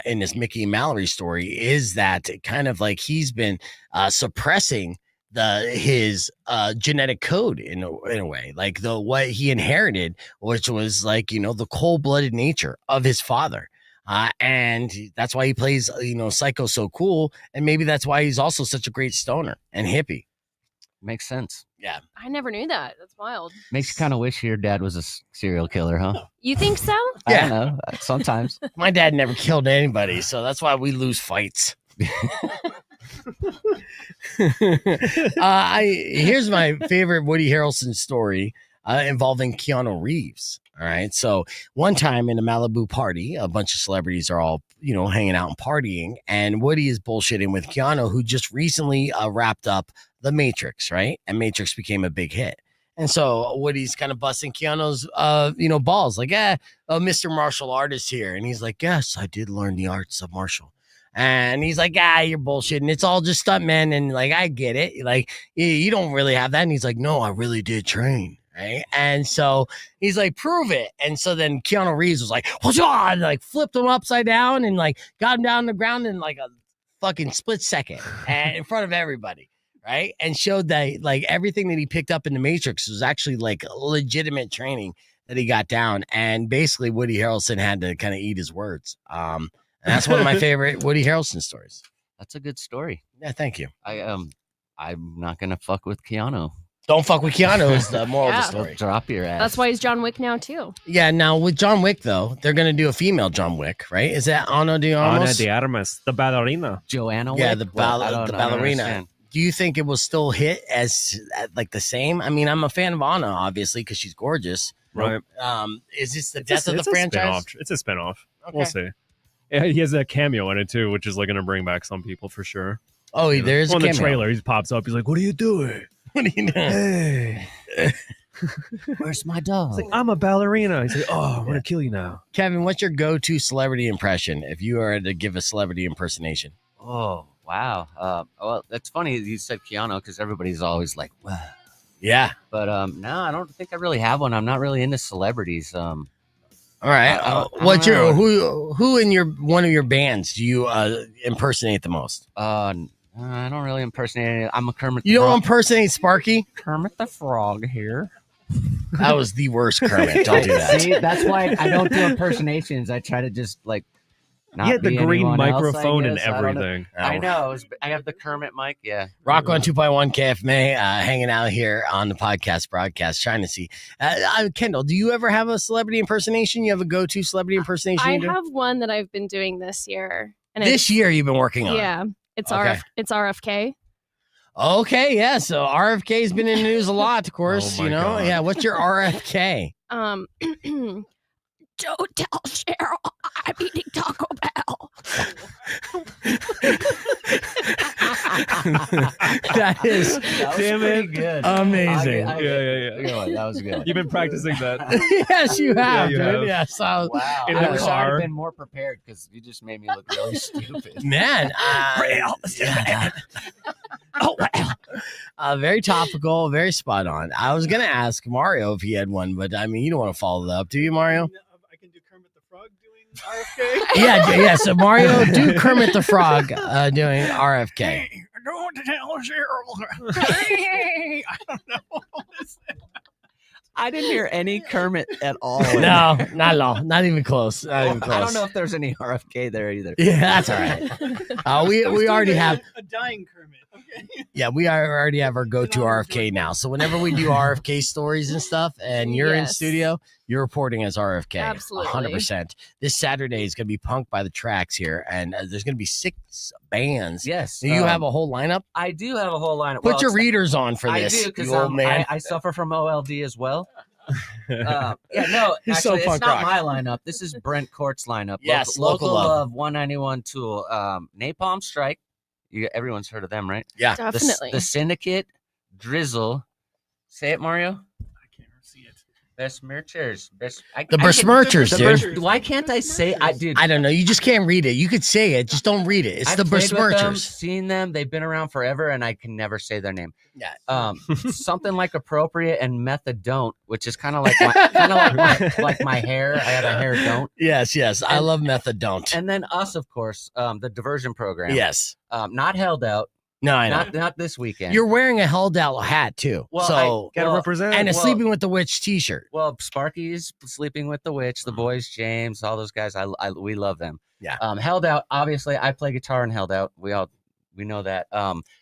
D: In this Mickey and Mallory story is that kind of he's been suppressing his genetic code in a way, what he inherited, which was the cold-blooded nature of his father. And that's why he plays, Psycho so cool. And maybe that's why he's also such a great stoner and hippie.
G: Makes sense.
D: Yeah.
H: I never knew that. That's wild.
G: Makes you kind of wish your dad was a serial killer, huh?
H: You think so?
G: I
D: Yeah.
G: don't know. Sometimes.
D: My dad never killed anybody, so that's why we lose fights. Here's my favorite Woody Harrelson story involving Keanu Reeves. All right. So one time in a Malibu party, a bunch of celebrities are all, hanging out and partying. And Woody is bullshitting with Keanu, who just recently wrapped up The Matrix, right? And Matrix became a big hit. And so Woody's kind of busting Keanu's, balls Mr. Martial Artist here. And he's like, yes, I did learn the arts of martial. And he's like, you're bullshitting. It's all just stuntmen. And I get it. You don't really have that. And he's like, no, I really did train. Right. And so he's like, prove it. And so then Keanu Reeves was like, what's on? Flipped him upside down and got him down on the ground in a fucking split second and in front of everybody, right? And showed that like everything that he picked up in the Matrix was actually like legitimate training that he got down. And basically Woody Harrelson had to kind of eat his words. And that's one of my favorite Woody Harrelson stories.
G: That's a good story.
D: Yeah, thank you.
G: I'm not gonna fuck with Keanu.
D: Don't fuck with Keanu is the moral of the
H: Yeah.
D: story.
G: Drop your ass.
H: That's why he's John Wick now too.
D: Yeah, now with John Wick though, they're gonna do a female John Wick, right? Is that Ana de
E: Ana
D: Armas?
E: de Armas, the ballerina.
G: Joanna.
D: Yeah,
G: Wick?
D: the
G: Well, I don't
D: ballerina.
G: understand.
D: Do you think it will still hit as like the same? I mean, I'm a fan of Anna, obviously, because she's gorgeous.
E: Right.
D: Is this the death of the
E: It's a
D: franchise?
E: spinoff. It's a spinoff.
D: Okay.
E: We'll see. Yeah, he has a cameo in it too, which is like going to bring back some people for sure.
D: Oh,
E: You know?
D: there is a
E: on the
D: cameo.
E: trailer. He pops up. He's like, "What are you doing?
D: What are you doing?
E: Hey,
G: Where's my dog?
E: it's like I'm a ballerina." He's like, "Oh, I'm going to kill you now."
D: Kevin, what's your go-to celebrity impression if you were to give a celebrity impersonation?
G: Oh wow. Well, that's funny you said Keanu because everybody's always like, wow.
D: Yeah.
G: But no, I don't think I really have one. I'm not really into celebrities.
D: All right.
G: I don't
D: What's your
G: know.
D: who in your one of your bands do you impersonate the most?
G: I don't really impersonate any. I'm a Kermit.
D: You
G: the
D: don't
G: Frog.
D: impersonate Sparky?
G: Kermit the Frog here.
D: That was the worst Kermit. Don't do that.
G: See, that's why I don't do impersonations. I try to just like. Not
E: He had the
G: be
E: green
G: anyone else, I
E: microphone and
G: guess. I don't know.
E: everything.
G: I know. I have the Kermit mic. Yeah.
D: Rock on 2.1 KFMA, hanging out here on the podcast broadcast, trying to see. Kendall, do you ever have a celebrity impersonation? You have a go-to celebrity impersonation?
H: I
D: you do?
H: have one that I've been doing this year. And
D: This year you've been working on.
H: Yeah. It's
D: Okay.
H: it's RFK.
D: Okay, yeah. So RFK's been in the news a lot, of course.
E: Oh my
D: you know,
E: God.
D: yeah. What's your RFK?
H: Don't tell Cheryl I'm eating Taco Bell.
D: That is
E: Damn it.
G: Good.
D: amazing.
E: Yeah.
G: Good one. That was good.
E: You've been practicing that.
D: Yes, you have,
E: you
D: dude.
E: have.
D: Yes.
G: Wow.
E: In
G: I
E: the
G: wish I
E: car.
G: had been more prepared because you just made me look really stupid.
D: Man, very topical, very spot on. I was gonna ask Mario if he had one, but I mean, you don't want to follow that up, do you, Mario?
I: I can do Kermit the Frog doing RFK.
D: Yeah. So Mario, do Kermit the Frog doing RFK.
I: Don't tell Cheryl. Hey, I don't know.
G: I didn't hear any Kermit at all.
D: No, not at all. Not even close. Not even close.
G: I don't know if there's any RFK there either.
D: Yeah, that's all right. We already have.
I: a dying Kermit. Okay.
D: Yeah, we already have our go-to RFK now. So whenever we do RFK stories and stuff, and you're in
H: Yes.
D: studio, you're reporting as RFK.
H: Absolutely.
D: 100%. This Saturday is going to be Punk by the Tracks here, and there's going to be 6 bands.
G: Yes.
D: Do you have a whole lineup?
G: I do have a whole lineup.
D: Put
G: Well,
D: your
G: it's-
D: readers on for
G: I
D: this,
G: do because
D: you old man.
G: I suffer from OLD as well. Yeah, no,
D: He's so
G: actually, it's
D: punk
G: not
D: rock.
G: my lineup. This is Brent Court's lineup.
D: Yes,
G: local
D: Local Love.
G: love 191 Tool, Napalm Strike. Everyone's heard of them, right?
D: Yeah.
H: Definitely.
G: The Syndicate, Drizzle. Say it, Mario.
I: I can't see it.
G: Besmirchers.
D: The Besmirchers, dude.
G: Why can't I say? Dude.
D: I don't know. You just can't read it. You could say it, just don't read it. It's
G: I've
D: the
G: played with them,
D: Besmirchers.
G: seen them. They've been around forever, and I can never say their name.
D: Yeah.
G: Something like Appropriate and Methadone, which is kind of like my hair. I have a hair don't.
D: Yes. I love Methadone.
G: And then us, of course, the diversion program.
D: Yes.
G: Not held out.
D: No, I know.
G: Not this weekend.
D: You're wearing a held out hat too.
G: Well,
D: so
E: Gotta represent.
D: and a
G: well-
D: Sleeping with the Witch t-shirt.
G: Well, Sparky's Sleeping with the Witch, the boys, James, all those guys. We love them.
D: Yeah.
G: Held out. Obviously, I play guitar in Held Out. We know that.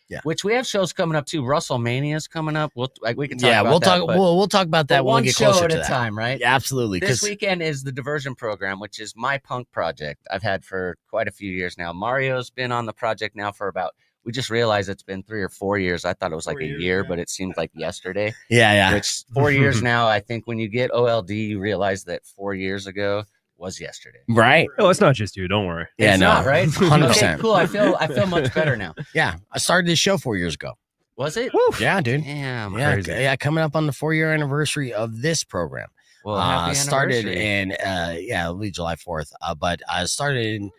D: Yeah.
G: Which we have shows coming up too. WrestleMania's coming up. We can talk.
D: Yeah,
G: about
D: we'll
G: that,
D: talk.
G: but-
D: We'll talk about that
G: but
D: when
G: one
D: we get
G: show
D: closer
G: at
D: to
G: a
D: that.
G: time, right?
D: Yeah, absolutely.
G: This
D: 'cause-
G: weekend is the diversion program, which is my punk project I've had for quite a few years now. Mario's been on the project now for about. We just realized it's been 3 or 4 years. I thought it was like
I: 4
G: a
I: years,
G: year,
I: yeah.
G: but it seemed like yesterday.
D: yeah.
G: Which 4 years now, I think when you get OLD, you realize that 4 years ago was yesterday.
D: Right.
E: Oh, it's not just you. Don't worry.
D: Yeah,
G: It's
D: no.
G: not, right?
D: 100%.
G: Okay, cool. I feel much better now.
D: Yeah, I started this show 4 years ago.
G: Was it?
D: Yeah, dude.
G: Damn.
D: Yeah,
E: Crazy.
D: yeah, coming up on the 4-year anniversary of this program.
G: Well, happy
D: Started
G: anniversary.
D: in it'll be July 4th. But I started in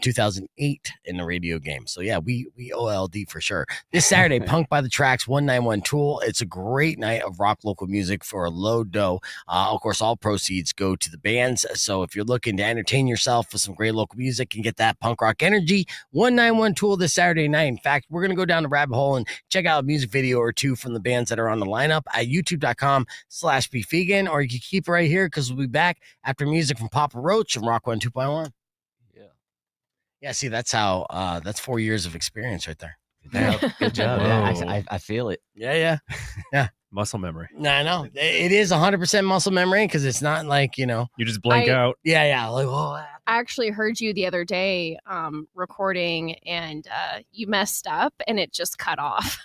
D: 2008 in the radio game. So yeah, we OLD for sure. This Saturday, Punk by the Tracks, 191 Tool. It's a great night of rock local music for a low dough. Of course, all proceeds go to the bands. So if you're looking to entertain yourself with some great local music and get that punk rock energy, 191 Tool this Saturday night. In fact, we're going to go down the rabbit hole and check out a music video or two from the bands that are on the lineup at youtube.com/beefvegan, or you can keep it right here because we'll be back after music from Papa Roach and Rock 1 2.1. Yeah, see, that's how, that's 4 years of experience right there.
G: Good job. Yeah, I feel it.
D: Yeah.
E: Muscle memory.
D: No, I know. It is 100% muscle memory because it's not like, you
E: just blank out.
D: Yeah. Like,
H: I actually heard you the other day recording and you messed up and it just cut off.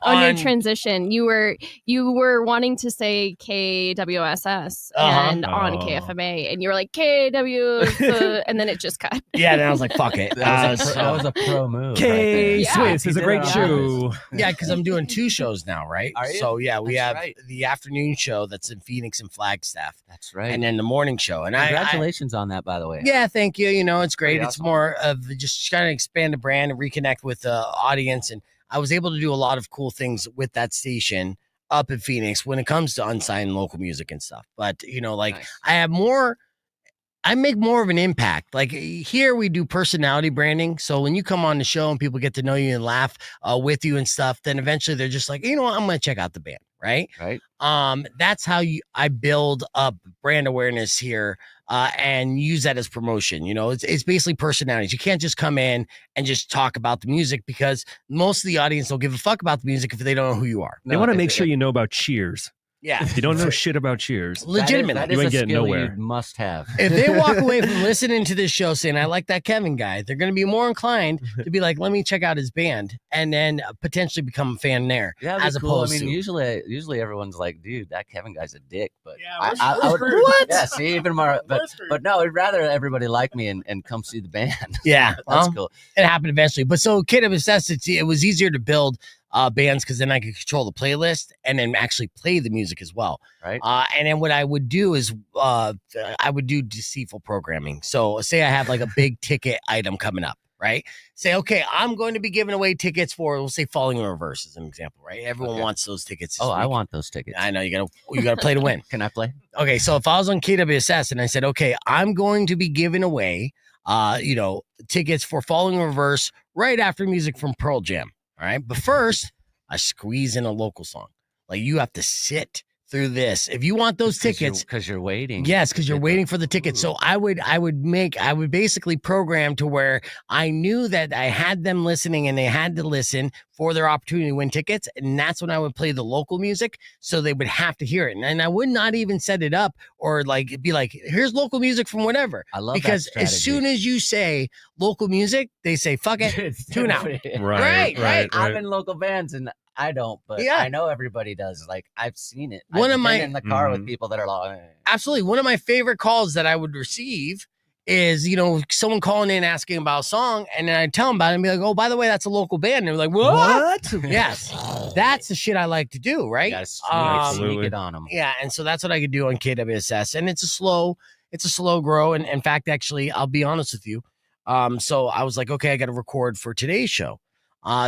H: on your transition, you were wanting to say KWSS and on KFMA, and you were like KW, and then it just cut.
D: Yeah, and I was like, "Fuck it."
G: That was a pro move.
E: K Swiss is a great show.
D: Yeah, because I'm doing 2 shows now, right?
G: Are you?
D: So yeah, we
G: That's
D: have
G: right.
D: the afternoon show that's in Phoenix and Flagstaff.
G: That's right.
D: And then the morning show. And
G: congratulations on that, by the way.
D: Yeah, thank you. It's great.
G: Pretty
D: It's
G: awesome.
D: more of just trying to expand the brand and reconnect with the audience. And I was able to do a lot of cool things with that station up in Phoenix when it comes to unsigned local music and stuff. But,
G: Nice.
D: I make more of an impact. Like here we do personality branding. So when you come on the show and people get to know you and laugh with you and stuff, then eventually they're just like, you know what, I'm going to check out the band. Right. That's how I build up brand awareness here and use that as promotion. It's basically personalities. You can't just come in and just talk about the music because most of the audience don't give a fuck about the music if they don't know who you are.
E: They want to make sure you know about Cheers.
D: Yeah.
E: If you don't know shit about Cheers,
D: Legitimately.
G: That
E: you
G: is
E: ain't
G: a
E: getting
G: skill
E: nowhere.
G: you must have.
D: If they walk away from listening to this show saying, I like that Kevin guy, they're going to be more inclined to be like, let me check out his band and then potentially become a fan there.
G: Yeah, that'd
D: as
G: be cool.
D: opposed to.
G: Usually everyone's like, dude, that Kevin guy's a dick. But
I: Yeah,
G: I would,
D: What?
G: Yeah, see, even more. But no, I'd rather everybody like me and come see the band.
D: Yeah.
G: That's cool.
D: It happened eventually. But so KWSS, it was easier to build bands because then I could control the playlist and then actually play the music as well.
G: Right.
D: And then what I would do is I would do deceitful programming. So say I have like a big ticket item coming up, right? Say, okay, I'm going to be giving away tickets for, we'll say Falling in Reverse as an example, right? Everyone wants those tickets. This
G: I
D: week.
G: want those tickets.
D: I know you gotta play to win.
G: Can I play?
D: Okay, so if I was on KWSS and I said, okay, I'm going to be giving away, tickets for Falling in Reverse right after music from Pearl Jam. All right, but first I squeeze in a local song. Like you have to sit through this if you want those tickets
G: because you're waiting.
D: Yes, because you're waiting for the tickets. So I would basically program to where I knew that I had them listening and they had to listen for their opportunity to win tickets. And that's when I would play the local music. So they would have to hear it. And I would not even set it up or be like, here's local music from whatever.
G: I love
D: because
G: that
D: as soon as you say local music, they say, fuck it, tune out. Right.
G: I'm in local bands and I don't, but
D: Yeah.
G: I know everybody does. Like I've seen it.
D: One
G: I've
D: of
G: been
D: my-
G: in the car with people that are like,
D: Absolutely. One of my favorite calls that I would receive is, someone calling in asking about a song, and then I tell them about it and be like, oh, by the way, that's a local band. And they're like, what? Yes. That's the shit I like to do, right?
G: you gotta sneak it on them.
D: Yeah, and so that's what I could do on KWSS. And it's a slow grow. And in fact, actually, I'll be honest with you. So I was like, okay, I got to record for today's show.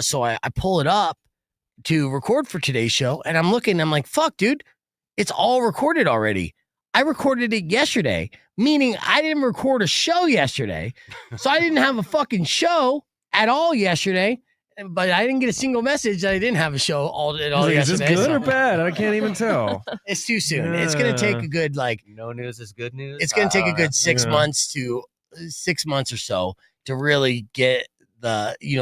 D: So I pull it up to record for today's show, and I'm like, fuck, dude, it's all recorded already. I recorded it yesterday, meaning I didn't record a show yesterday. So I didn't have a fucking show at all yesterday, but I didn't get a single message that I didn't have a show all
E: Is
D: yesterday.
E: this good
D: So
E: or bad? I can't even tell.
D: it's too soon. It's going to take a good,
G: No news is good news.
D: it's going to take a good 6
E: yeah.
D: months or so to really get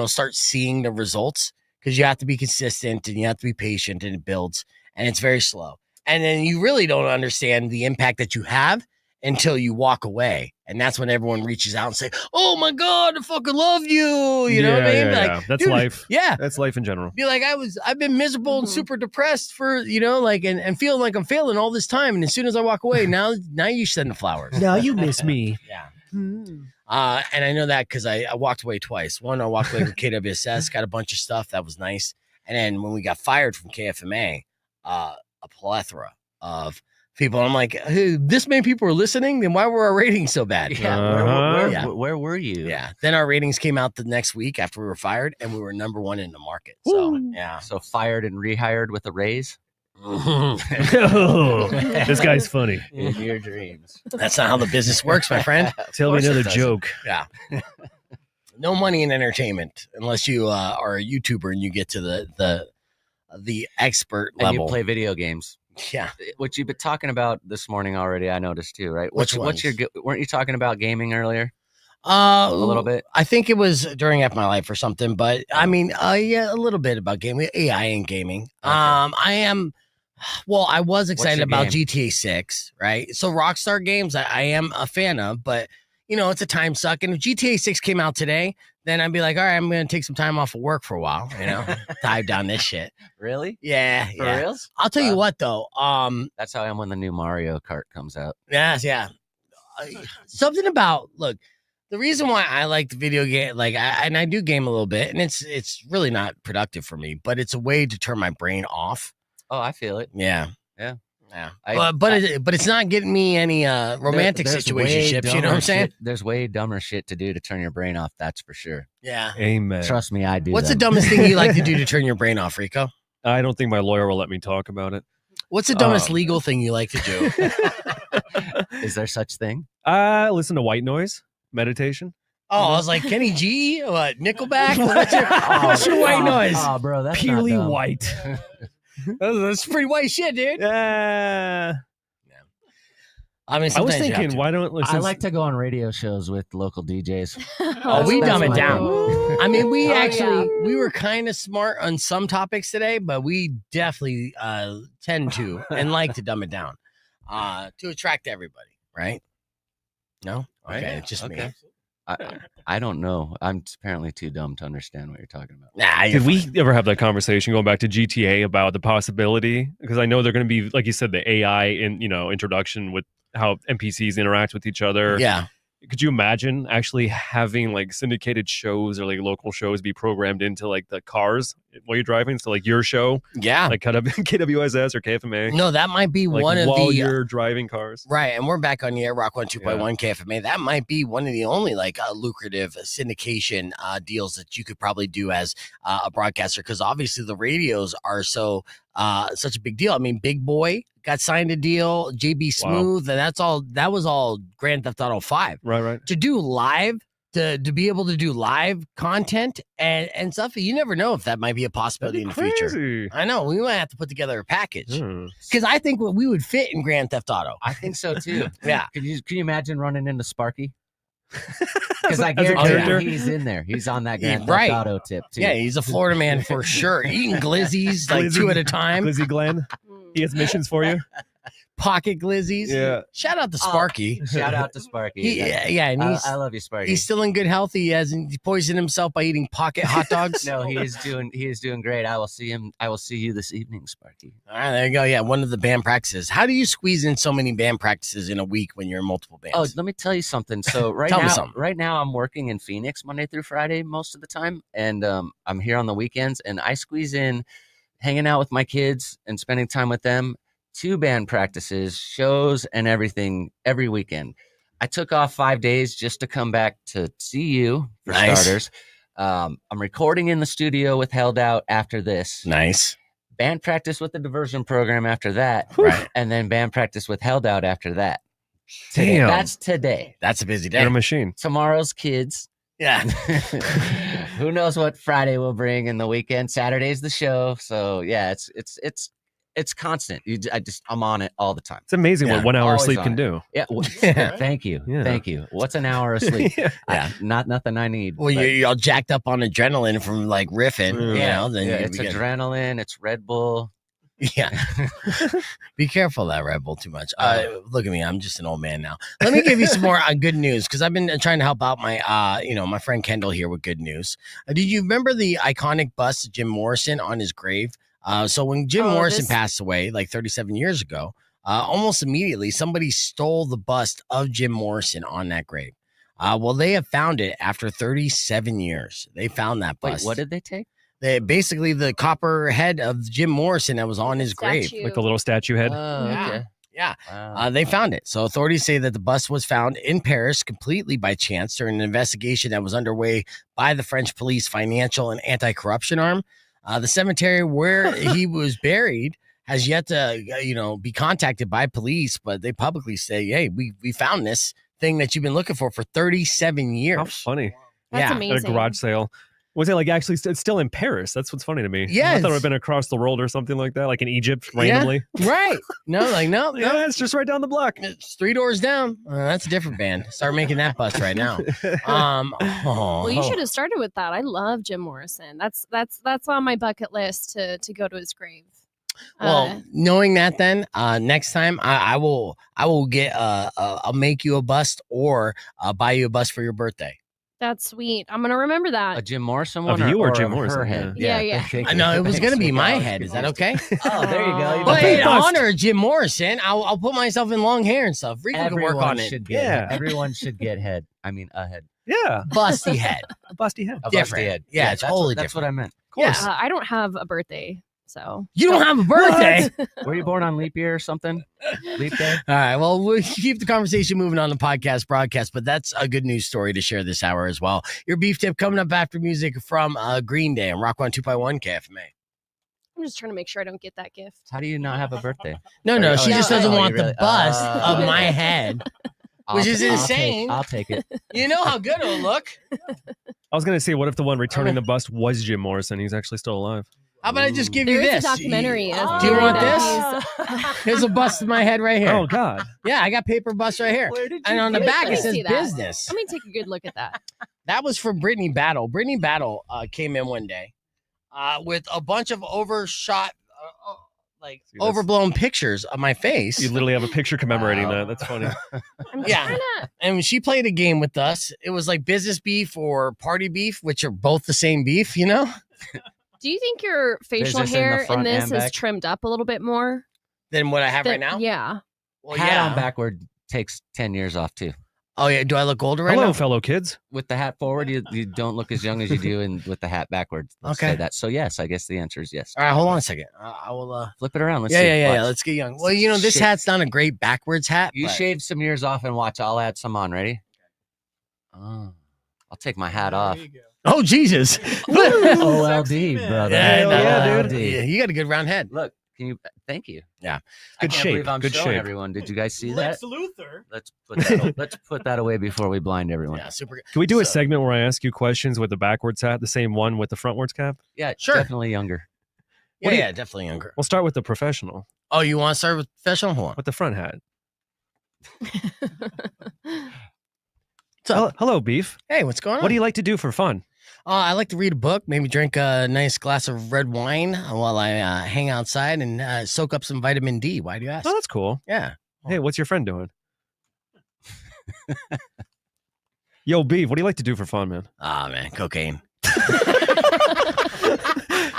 D: start seeing the results, because you have to be consistent and you have to be patient, and it builds, and it's very slow. And then you really don't understand the impact that you have until you walk away. And that's when everyone reaches out and say, oh my God, I fucking love you. You know what I mean?
E: Yeah. That's
D: dude,
E: life.
D: Yeah.
E: That's life in general.
D: Be like, I've been miserable and super depressed for, and feeling like I'm failing all this time. And as soon as I walk away, now you send the flowers.
E: Now you miss me.
D: Yeah. And I know that because I walked away twice. One, I walked away from KWSS, got a bunch of stuff that was nice. And then when we got fired from KFMA, a plethora of people. I'm like, hey, this many people are listening. Then why were our ratings so bad?
G: Yeah, where were you?
D: Yeah. Then our ratings came out the next week after we were fired, and we were number 1 in the market. So yeah.
G: So fired and rehired with a raise.
E: Oh, this guy's funny.
G: In your dreams.
D: That's not how the business works, my friend.
E: Tell me another joke.
D: Yeah. No money in entertainment unless you are a YouTuber and you get to the expert
G: And
D: level.
G: you play video games.
D: Yeah.
G: Which you've been talking about this morning already, I noticed too, right?
D: Which
G: What's your weren't you talking about gaming earlier?
D: A
G: little bit.
D: I think it was during F My Life or something, but I mean, yeah, a little bit about gaming, AI and gaming.
G: Okay.
D: I was excited
G: your
D: about
G: game?
D: GTA 6, right? So Rockstar games, I am a fan of, but it's a time suck. And if GTA 6 came out today, then I'd be like, all right, I'm going to take some time off of work for a while, dive down this shit.
G: Really?
D: Yeah.
G: For
D: yeah.
G: reals?
D: I'll tell you what, though.
G: That's how I am when the new Mario Kart comes out.
D: Yes, yeah. Something about, look, the reason why I like the video game, I do game a little bit, and it's really not productive for me, but it's a way to turn my brain off.
G: Oh, I feel it.
D: Yeah.
G: Yeah.
D: Yeah. But it's not getting me any romantic situationships, you know what I'm saying?
G: There's way dumber shit to do to turn your brain off, that's for sure.
D: Yeah.
E: Amen.
G: Trust me, I do.
D: What's the dumbest thing you like to do to turn your brain off, Rico?
E: I don't think my lawyer will let me talk about it.
D: What's the dumbest legal thing you like to do?
G: Is there such thing?
E: Listen to white noise meditation.
D: Oh, I was like, Kenny G? What, Nickelback? What's your white noise?
G: Oh, bro, that's
E: Purely
G: not dumb.
E: white.
D: That's pretty white shit, dude.
E: Yeah.
D: I mean,
E: I was
D: sometimes you have
E: thinking,
D: to.
E: why don't
G: I like to go on radio shows with local DJs.
D: Oh, we dumb it
G: my
D: down.
G: thing.
D: I mean, we
H: Oh,
D: actually
H: yeah.
D: we were kind of smart on some topics today, but we definitely tend to and like to dumb it down to attract everybody, right? No, okay,
G: Right?
D: it's just me.
G: Okay. I don't know. I'm apparently too dumb to understand what you're talking about.
D: Nah,
E: Did we ever have that conversation going back to GTA about the possibility? Because I know they're going to be, like you said, the AI introduction with how NPCs interact with each other.
D: Yeah.
E: Could you imagine actually having like syndicated shows or like local shows be programmed into like the cars while you're driving? So like your show,
D: Yeah.
E: like KWSS or KFMA.
D: No, that might be
E: Like
D: one of
E: while
D: the
E: you're driving cars.
D: right, and we're back on the air, Rock 102.1 KFMA. That might be one of the only lucrative syndication deals that you could probably do as a broadcaster, because obviously the radios are such a big deal. I mean, Big Boy got signed a deal, JB Smooth, and that was all Grand Theft Auto 5.
E: Right.
D: To do live, to be able to do live content and stuff, you never know if that might be a possibility in the future. I know, we might have to put together a package. Because I think we would fit in Grand Theft Auto.
G: I think so too.
D: Yeah.
G: Can you imagine running into Sparky? Because I
E: As a
G: guarantee
E: character?
G: he's in there. He's on that Grand
D: Right.
G: Theft Auto tip too.
D: Yeah, he's a Florida man for sure. Eating glizzies like
E: Glizzy-
D: 2 at a time.
E: Glizzy Glenn, he has missions for you.
D: Pocket glizzies.
E: Yeah.
D: Shout out to Sparky.
G: Shout out to Sparky.
D: And
G: I love you, Sparky.
D: he's still in good health. He hasn't poisoned himself by eating pocket hot dogs.
G: No, he is doing great. I will see you this evening, Sparky.
D: All right, there you go. Yeah, one of the band practices. How do you squeeze in so many band practices in a week when you're in multiple bands?
G: Oh, let me tell you something. So
D: Tell me something.
G: right now I'm working in Phoenix Monday through Friday most of the time, and I'm here on the weekends, and I squeeze in hanging out with my kids and spending time with them, 2 band practices, shows, and everything every weekend. I took off 5 days just to come back to see you, for
D: Nice.
G: starters. I'm recording in the studio with Held Out after this.
D: Nice.
G: Band practice with the diversion program after that.
D: Right.
G: And then band practice with Held Out after that. Today.
E: Damn.
G: That's today.
D: That's a busy
E: And a
D: day.
E: machine.
G: Tomorrow's kids.
D: Yeah.
G: Who knows what Friday will bring in the weekend? Saturday's the show. So yeah, it's constant. I'm on it all the time.
E: It's amazing
D: Yeah.
E: what 1 hour of
G: Always
E: sleep
G: on
E: can
G: it.
E: do.
G: Yeah. Thank you.
E: Yeah.
G: Thank you. What's an hour of sleep?
D: Yeah.
G: Not nothing I need.
D: Well,
G: but-
D: you're all jacked up on adrenaline from like riffing, then
G: yeah,
D: you'd
G: it's
D: be good.
G: adrenaline. It's Red Bull.
D: Yeah. Be careful of that Red Bull too much. Look at me. I'm just an old man now. Let me give you some more good news, because I've been trying to help out my my friend Kendall here with good news. Did you remember the iconic bust of Jim Morrison on his grave? So when Jim Morrison passed away like 37 years ago, almost immediately somebody stole the bust of Jim Morrison on that grave. Well, they have found it after 37 years. They found that
G: Wait,
D: bust.
G: what did they take?
D: Basically the copper head of Jim Morrison that was on his grave.
H: Statue.
E: Like the little statue head.
G: Oh,
D: Yeah.
G: okay.
D: Yeah.
G: Wow.
D: They found it. So authorities say that the bust was found in Paris completely by chance during an investigation that was underway by the French police financial and anti-corruption arm. The cemetery where he was buried has yet to, be contacted by police, but they publicly say, hey, we found this thing that you've been looking for 37 years.
E: How funny.
H: That's
D: Yeah.
H: amazing.
E: At a garage sale. Was it like actually it's still in Paris? That's what's funny to me.
D: Yes.
E: I thought it would have been across the world or something like that, like in Egypt randomly.
D: Right. No, no.
E: Yeah, it's just right down the block.
D: It's 3 doors down. That's a different band. Start making that bust right now.
H: Well, you should have started with that. I love Jim Morrison. That's on my bucket list to go to his grave.
D: Well, knowing that, then next time I will get I'll make you a bust or buy you a bust for your birthday.
H: That's sweet. I'm gonna remember that.
G: A Jim Morrison
E: Of
G: one
E: you or
G: or
E: Jim
G: of
E: Morrison,
G: her head?
H: Yeah.
G: thank
D: I
G: you.
D: know it was
G: Thanks,
D: gonna be
G: Rico.
D: my
G: I was
D: head. Is that
G: confused.
D: okay?
G: Oh, there you go.
D: Well, in
E: bust.
D: honor of Jim Morrison, I'll put myself in long hair and stuff. Rico can work on it.
G: Should get
E: Yeah.
G: Everyone should get head. I mean, a head.
E: Yeah.
D: Busty head.
E: A busty head.
G: A
D: Different.
G: busty head.
D: Yeah, it's
G: that's
D: totally
G: That's what I meant.
D: Yeah.
H: I don't have a birthday, so
D: You don't have a birthday.
G: Were you born on leap year or something? Leap day?
D: All right. Well, we'll keep the conversation moving on the podcast broadcast, but that's a good news story to share this hour as well. Your beef tip coming up after music from Green Day and Rock 102.1 KFMA.
H: I'm just trying to make sure I don't get that gift.
G: How do you not have a birthday?
D: No, she just doesn't want the
G: really-
D: bust
G: Oh.
D: of my head. Which is insane.
G: I'll take it.
D: You know how good it'll look.
E: I was gonna say, what if the one returning the bust was Jim Morrison? He's actually still alive.
D: How about I just give you
H: There
D: this?
H: is a documentary.
D: Do you want
H: that
D: this? Here's a bust of my head right here.
E: Oh God.
D: Yeah, I got paper bust right here. And on the back
H: Let me
D: it says
H: see that.
D: business.
H: Let me take a good look at that.
D: That was for Brittany Battle. Brittany Battle came in one day with a bunch of overshot,
E: See, that's-
D: overblown pictures of my face.
E: You literally have a picture commemorating that. That's funny.
H: I'm
D: Yeah.
H: trying to.
D: And she played a game with us. It was like business beef or party beef, which are both the same beef, you know?
H: Do you think your facial
G: this in the
H: hair in
G: front
H: this
G: and
H: is
G: back?
H: trimmed up a little bit more?
D: Than what I have right now?
H: Yeah.
D: Well,
G: Hat
D: yeah.
G: on backward takes 10 years off too.
D: Oh, yeah. Do I look older right
E: Hello,
D: now?
E: fellow kids.
G: With the hat forward, you don't look as young as you do, and with the hat backwards. Let's
D: Okay.
G: say that. So yes, I guess the answer is yes.
D: All right, hold on a second. I will.
G: Flip it around. Let's
D: Yeah,
G: see.
D: yeah.
G: Watch.
D: Let's get young. Well, you know, this
G: Shit.
D: hat's not a great backwards hat.
G: You
D: but-
G: shave some years off and watch. I'll add some on. Ready? Oh, I'll take my hat off.
D: Oh, Jesus.
G: OLD, brother.
D: Yeah, no,
E: yeah,
D: dude. Yeah, you got a good round head.
G: Look, can you? Thank you.
D: Yeah.
G: I
E: Good
G: can't
E: shape,
G: believe I'm
E: good
G: showing
E: shape.
G: everyone. Did you guys see that?
I: Lex Luthor.
G: Let's put that away before we blind everyone.
D: Yeah, super good.
E: Can we do a
D: So-
E: segment where I ask you questions with the backwards hat, the same one with the frontwards cap?
G: Yeah,
D: Sure.
G: definitely younger.
D: Yeah, yeah, definitely younger.
E: We'll start with the professional,
D: Oh, you want to start with professional? Hold on.
E: with the front hat.
D: What's up?
E: Hello, Beef.
D: Hey, what's going on?
E: What do you like to do for fun?
D: I like to read a book, maybe drink a nice glass of red wine while I hang outside and soak up some vitamin D. Why do you ask?
E: Oh, that's cool.
D: Yeah.
E: Hey, what's your friend doing? Yo, Beef, what do you like to do for fun, man?
D: Ah, man, cocaine.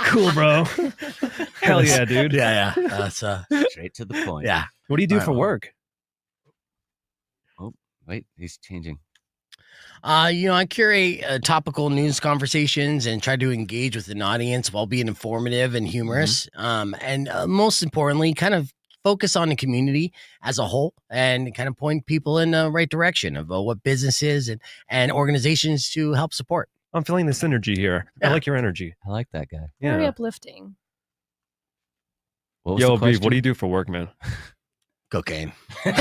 E: Cool, bro. Hell yeah, dude.
D: Yeah, yeah. That's
G: Straight to the point.
D: yeah.
E: What do you do
D: Alright,
E: for
D: well.
E: work?
G: Wait, he's changing.
D: I curate topical news conversations and try to engage with an audience while being informative and humorous. And most importantly, kind of focus on the community as a whole and kind of point people in the right direction of what businesses and organizations to help support.
E: I'm feeling this energy here. I
D: Yeah.
E: like your energy.
G: I like that guy.
H: Very
E: Yeah.
H: uplifting.
G: What was
E: Yo,
G: the
E: Beef,
G: question?
E: what do you do for work, man?
D: Cocaine.
E: You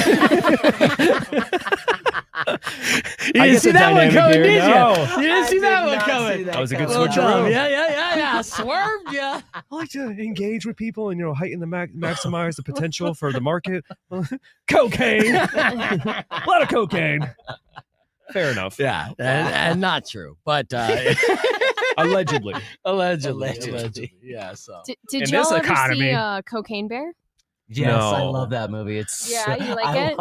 D: You didn't see that one coming, did you?
E: No.
D: You didn't see that one coming.
E: That was a good
D: Well
E: switcheroo.
D: done. Yeah. Swerved ya.
E: I like to engage with people and heighten the maximize the potential for the market. Cocaine, a lot of cocaine. Fair enough.
D: Yeah, and not true, but
E: Allegedly.
D: allegedly. Yeah. So
H: Did
E: In
H: y'all
E: this
H: ever
E: economy-
H: see Cocaine Bear?
G: Yes, I
E: No.
G: love that movie. It's
H: Yeah, you like it?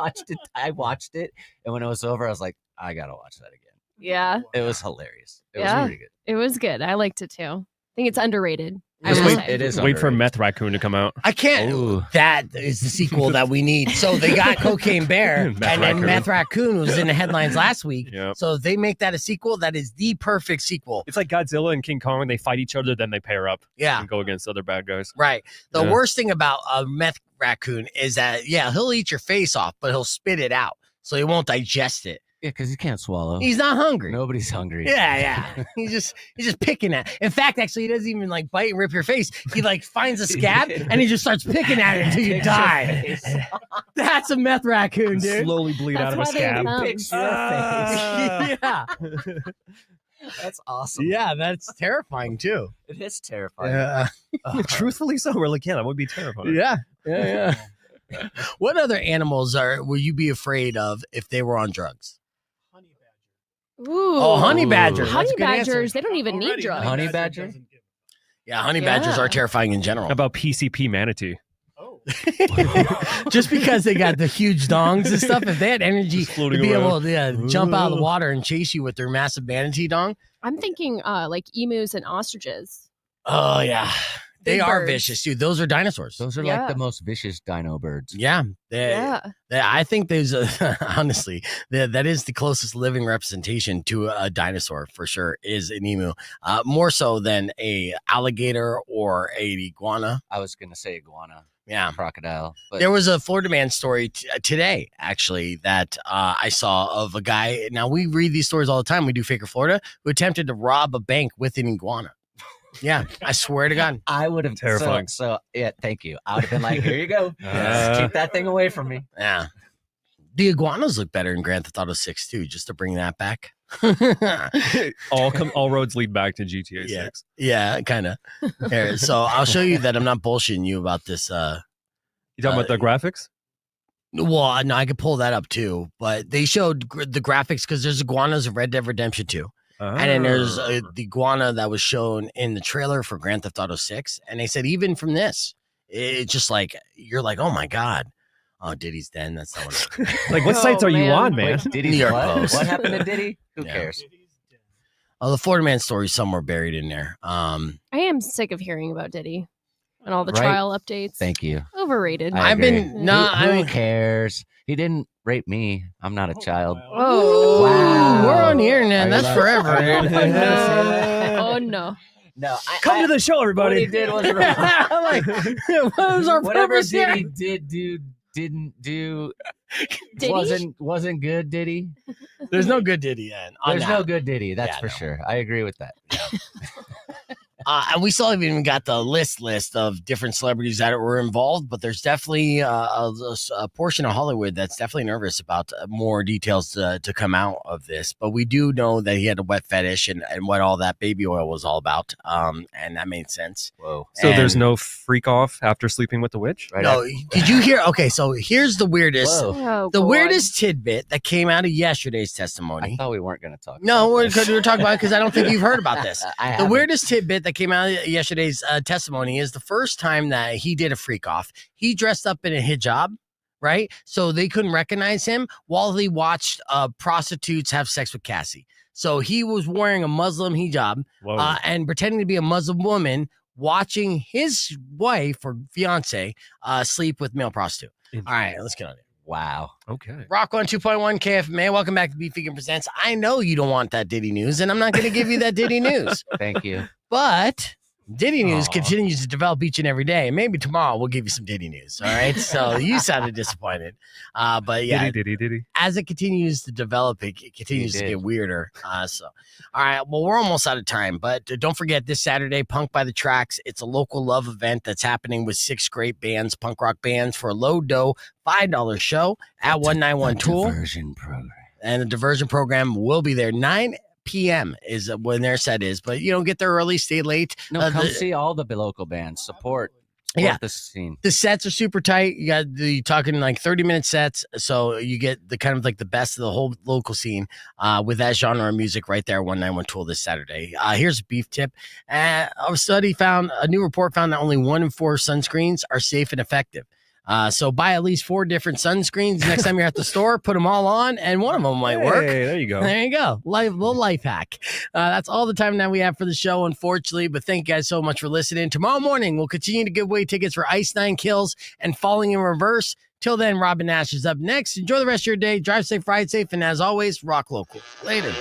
G: I watched it, and when it was over, I was like, I gotta watch that again.
H: Yeah,
G: It was hilarious. It
H: Yeah.
G: was really good.
H: it was good. I liked it too. I think it's underrated. I
E: Just
H: will
E: wait-
H: say.
G: It is.
E: Wait for
G: underrated.
E: Meth Raccoon to come out.
D: I can't.
G: Ooh.
D: That is the sequel that we need. So they got Cocaine Bear,
E: Meth
D: and then
E: Raccoon.
D: Meth Raccoon was in the headlines last week.
E: Yep.
D: So if they make that a sequel, that is the perfect sequel.
E: It's like Godzilla and King Kong. They fight each other, then they pair up
D: Yeah.
E: and go against other bad guys.
D: Right. The
E: Yeah.
D: worst thing about Meth raccoon is that, he'll eat your face off, but he'll spit it out. So he won't digest it.
G: Yeah, because he can't swallow.
D: He's not hungry.
G: Nobody's hungry.
D: Yeah. He's just picking at it. In fact, actually, he doesn't even like bite and rip your face. He like finds a scab and he just starts picking at it until you die. That's a meth raccoon, dude.
E: Slowly bleed out of a scab.
D: Yeah.
G: That's awesome.
D: Yeah, that's terrifying too.
G: It is terrifying.
E: Truthfully so, we're like, that would be terrifying.
D: Yeah. What other animals will you be afraid of if they were on drugs?
H: Ooh.
D: Oh, honey badgers.
H: Honey
D: That's a good answer.
H: badgers, they don't even need drugs.
G: Honey badger?
D: Yeah, honey badgers are terrifying in general.
E: How about PCP manatee?
D: Just because they got the huge dongs and stuff, if they had energy to be able to jump out of the water and chase you with their massive manatee dong.
H: I'm thinking like emus and ostriches.
D: Oh, yeah. They
H: Big
D: are
H: birds.
D: vicious, dude. Those are dinosaurs.
G: Those are like the most vicious dino birds.
D: Yeah.
H: Yeah.
D: I think there's honestly, that is the closest living representation to a dinosaur for sure is an emu. More so than a alligator or a iguana.
G: I was going to say iguana.
D: Yeah.
G: Crocodile. But
D: There was a Florida man story today, actually, that I saw of a guy. Now, we read these stories all the time. We do Faker Florida, who attempted to rob a bank with an iguana. Yeah, I swear to God.
G: I would have
E: terrifying.
G: So yeah, thank you. I would have been like, here you go. Keep that thing away from me.
D: Yeah. The iguanas look better in Grand Theft Auto 6 too, just to bring that back.
E: All roads lead back to GTA 6.
D: Yeah, kind of. So I'll show you that I'm not bullshitting you about this.
E: You talking about the graphics?
D: Well, no, I could pull that up too, but they showed the graphics because there's iguanas in Red Dead Redemption 2. And then there's the iguana that was shown in the trailer for Grand Theft Auto 6. And they said, even from this, it's just like, you're like, oh my God. Oh, Diddy's Den. That's not what
E: Like, what sites are you on, man?
G: Wait, Diddy's
D: New York
G: what?
D: Post.
G: What happened to Diddy? Who cares?
D: Oh, the Florida man story is somewhere buried in there.
H: I am sick of hearing about Diddy and all the
G: Right?
H: trial updates.
G: Thank you.
H: Overrated.
G: I agree.
D: I
G: Who cares? He didn't rape me. I'm not a child.
H: Oh,
G: Wow.
D: We're on the internet.
G: Are
D: That's
G: you
D: forever.
G: Are you allowed to say that?
H: Oh no.
G: No,
E: Come to the show,
G: What
E: everybody.
G: he did was wrong.
D: I'm like, what was our
G: Whatever
D: purpose here?
G: Diddy didn't do
H: Diddy?
G: wasn't good. Diddy?
D: There's no good Diddy on
G: There's
D: that.
G: no good Diddy. That's
D: Yeah,
G: for
D: no.
G: sure. I agree with that.
D: And we still haven't even got the list of different celebrities that were involved, but there's definitely a portion of Hollywood that's definitely nervous about more details to come out of this. But we do know that he had a wet fetish and what all that baby oil was all about. And that made sense.
G: Whoa.
E: So there's
D: And-
E: no freak off after sleeping with the witch?
G: Right
D: No, did you hear? Okay, so here's the weirdest.
G: Whoa.
H: Oh,
D: The
H: boy.
D: weirdest tidbit that came out of yesterday's
G: I
D: testimony.
G: thought we weren't going to talk.
D: No,
G: about
D: we're
G: this.
D: talking about it because I don't think you've heard about this.
G: I
D: The
G: haven't.
D: weirdest tidbit that came out of yesterday's testimony is the first time that he did a freak off. He dressed up in a hijab, right? So they couldn't recognize him while he watched prostitutes have sex with Cassie. So he was wearing a Muslim hijab
E: Whoa.
D: and pretending to be a Muslim woman, watching his wife or fiance sleep with male prostitute. All right, let's get on it.
G: Wow.
E: Okay.
D: Rock 102.1 KFMA. Welcome back to Beef Vegan Presents. I know you don't want that Diddy news, and I'm not going to give you that Diddy news.
G: Thank you.
D: But Diddy news
E: Aw.
D: continues to develop each and every day. And maybe tomorrow we'll give you some Diddy news. All right. So you sounded disappointed. But yeah,
E: Diddy.
D: as it continues to develop, it continues to
G: did.
D: get weirder. So, all right. Well, we're almost out of time, but don't forget this Saturday, Punk by the Tracks. It's a local love event that's happening with 6 great bands, punk rock bands, for a low dough $5 show at 191 Tool.
G: Diversion program.
D: And the diversion program will be there 9 p.m. is when their set is, but get there early, stay late.
G: No, come
D: the-
G: see all the local bands. Support
D: Yeah.
G: the scene.
D: The sets are super tight. You got talking like 30-minute sets, so you get the kind of like the best of the whole local scene with that genre of music right there. 191 Tool this Saturday. Here's a beef tip. A new report found that only 1 in 4 sunscreens are safe and effective. So buy at least 4 different sunscreens next time you're at the store. Put them all on, and one of them might work.
E: Hey, there you go.
D: There you go. Little life hack. That's all the time that we have for the show, unfortunately. But thank you guys so much for listening. Tomorrow morning, we'll continue to give away tickets for Ice 9 Kills and Falling in Reverse. Till then, Robin Nash is up next. Enjoy the rest of your day. Drive safe, ride safe, and as always, rock local. Later.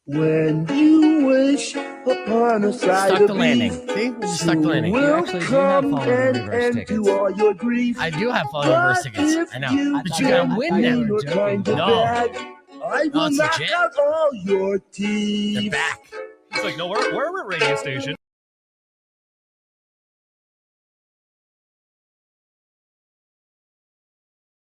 J: When you wish upon a side
D: Stuck
J: of
D: the landing.
J: beef.
D: See? We just stuck the landing.
J: You
G: actually do have
J: come
G: falling in
J: and
G: reverse
J: end
G: tickets.
J: to all your grief.
D: I do have falling reverse tickets. I know. But you gotta win them.
J: You're kind of
D: No.
J: bad. I will
D: it's
J: knock
D: legit.
J: out all your
D: They're
J: teeth.
D: back.
E: It's like, no, we're a radio station.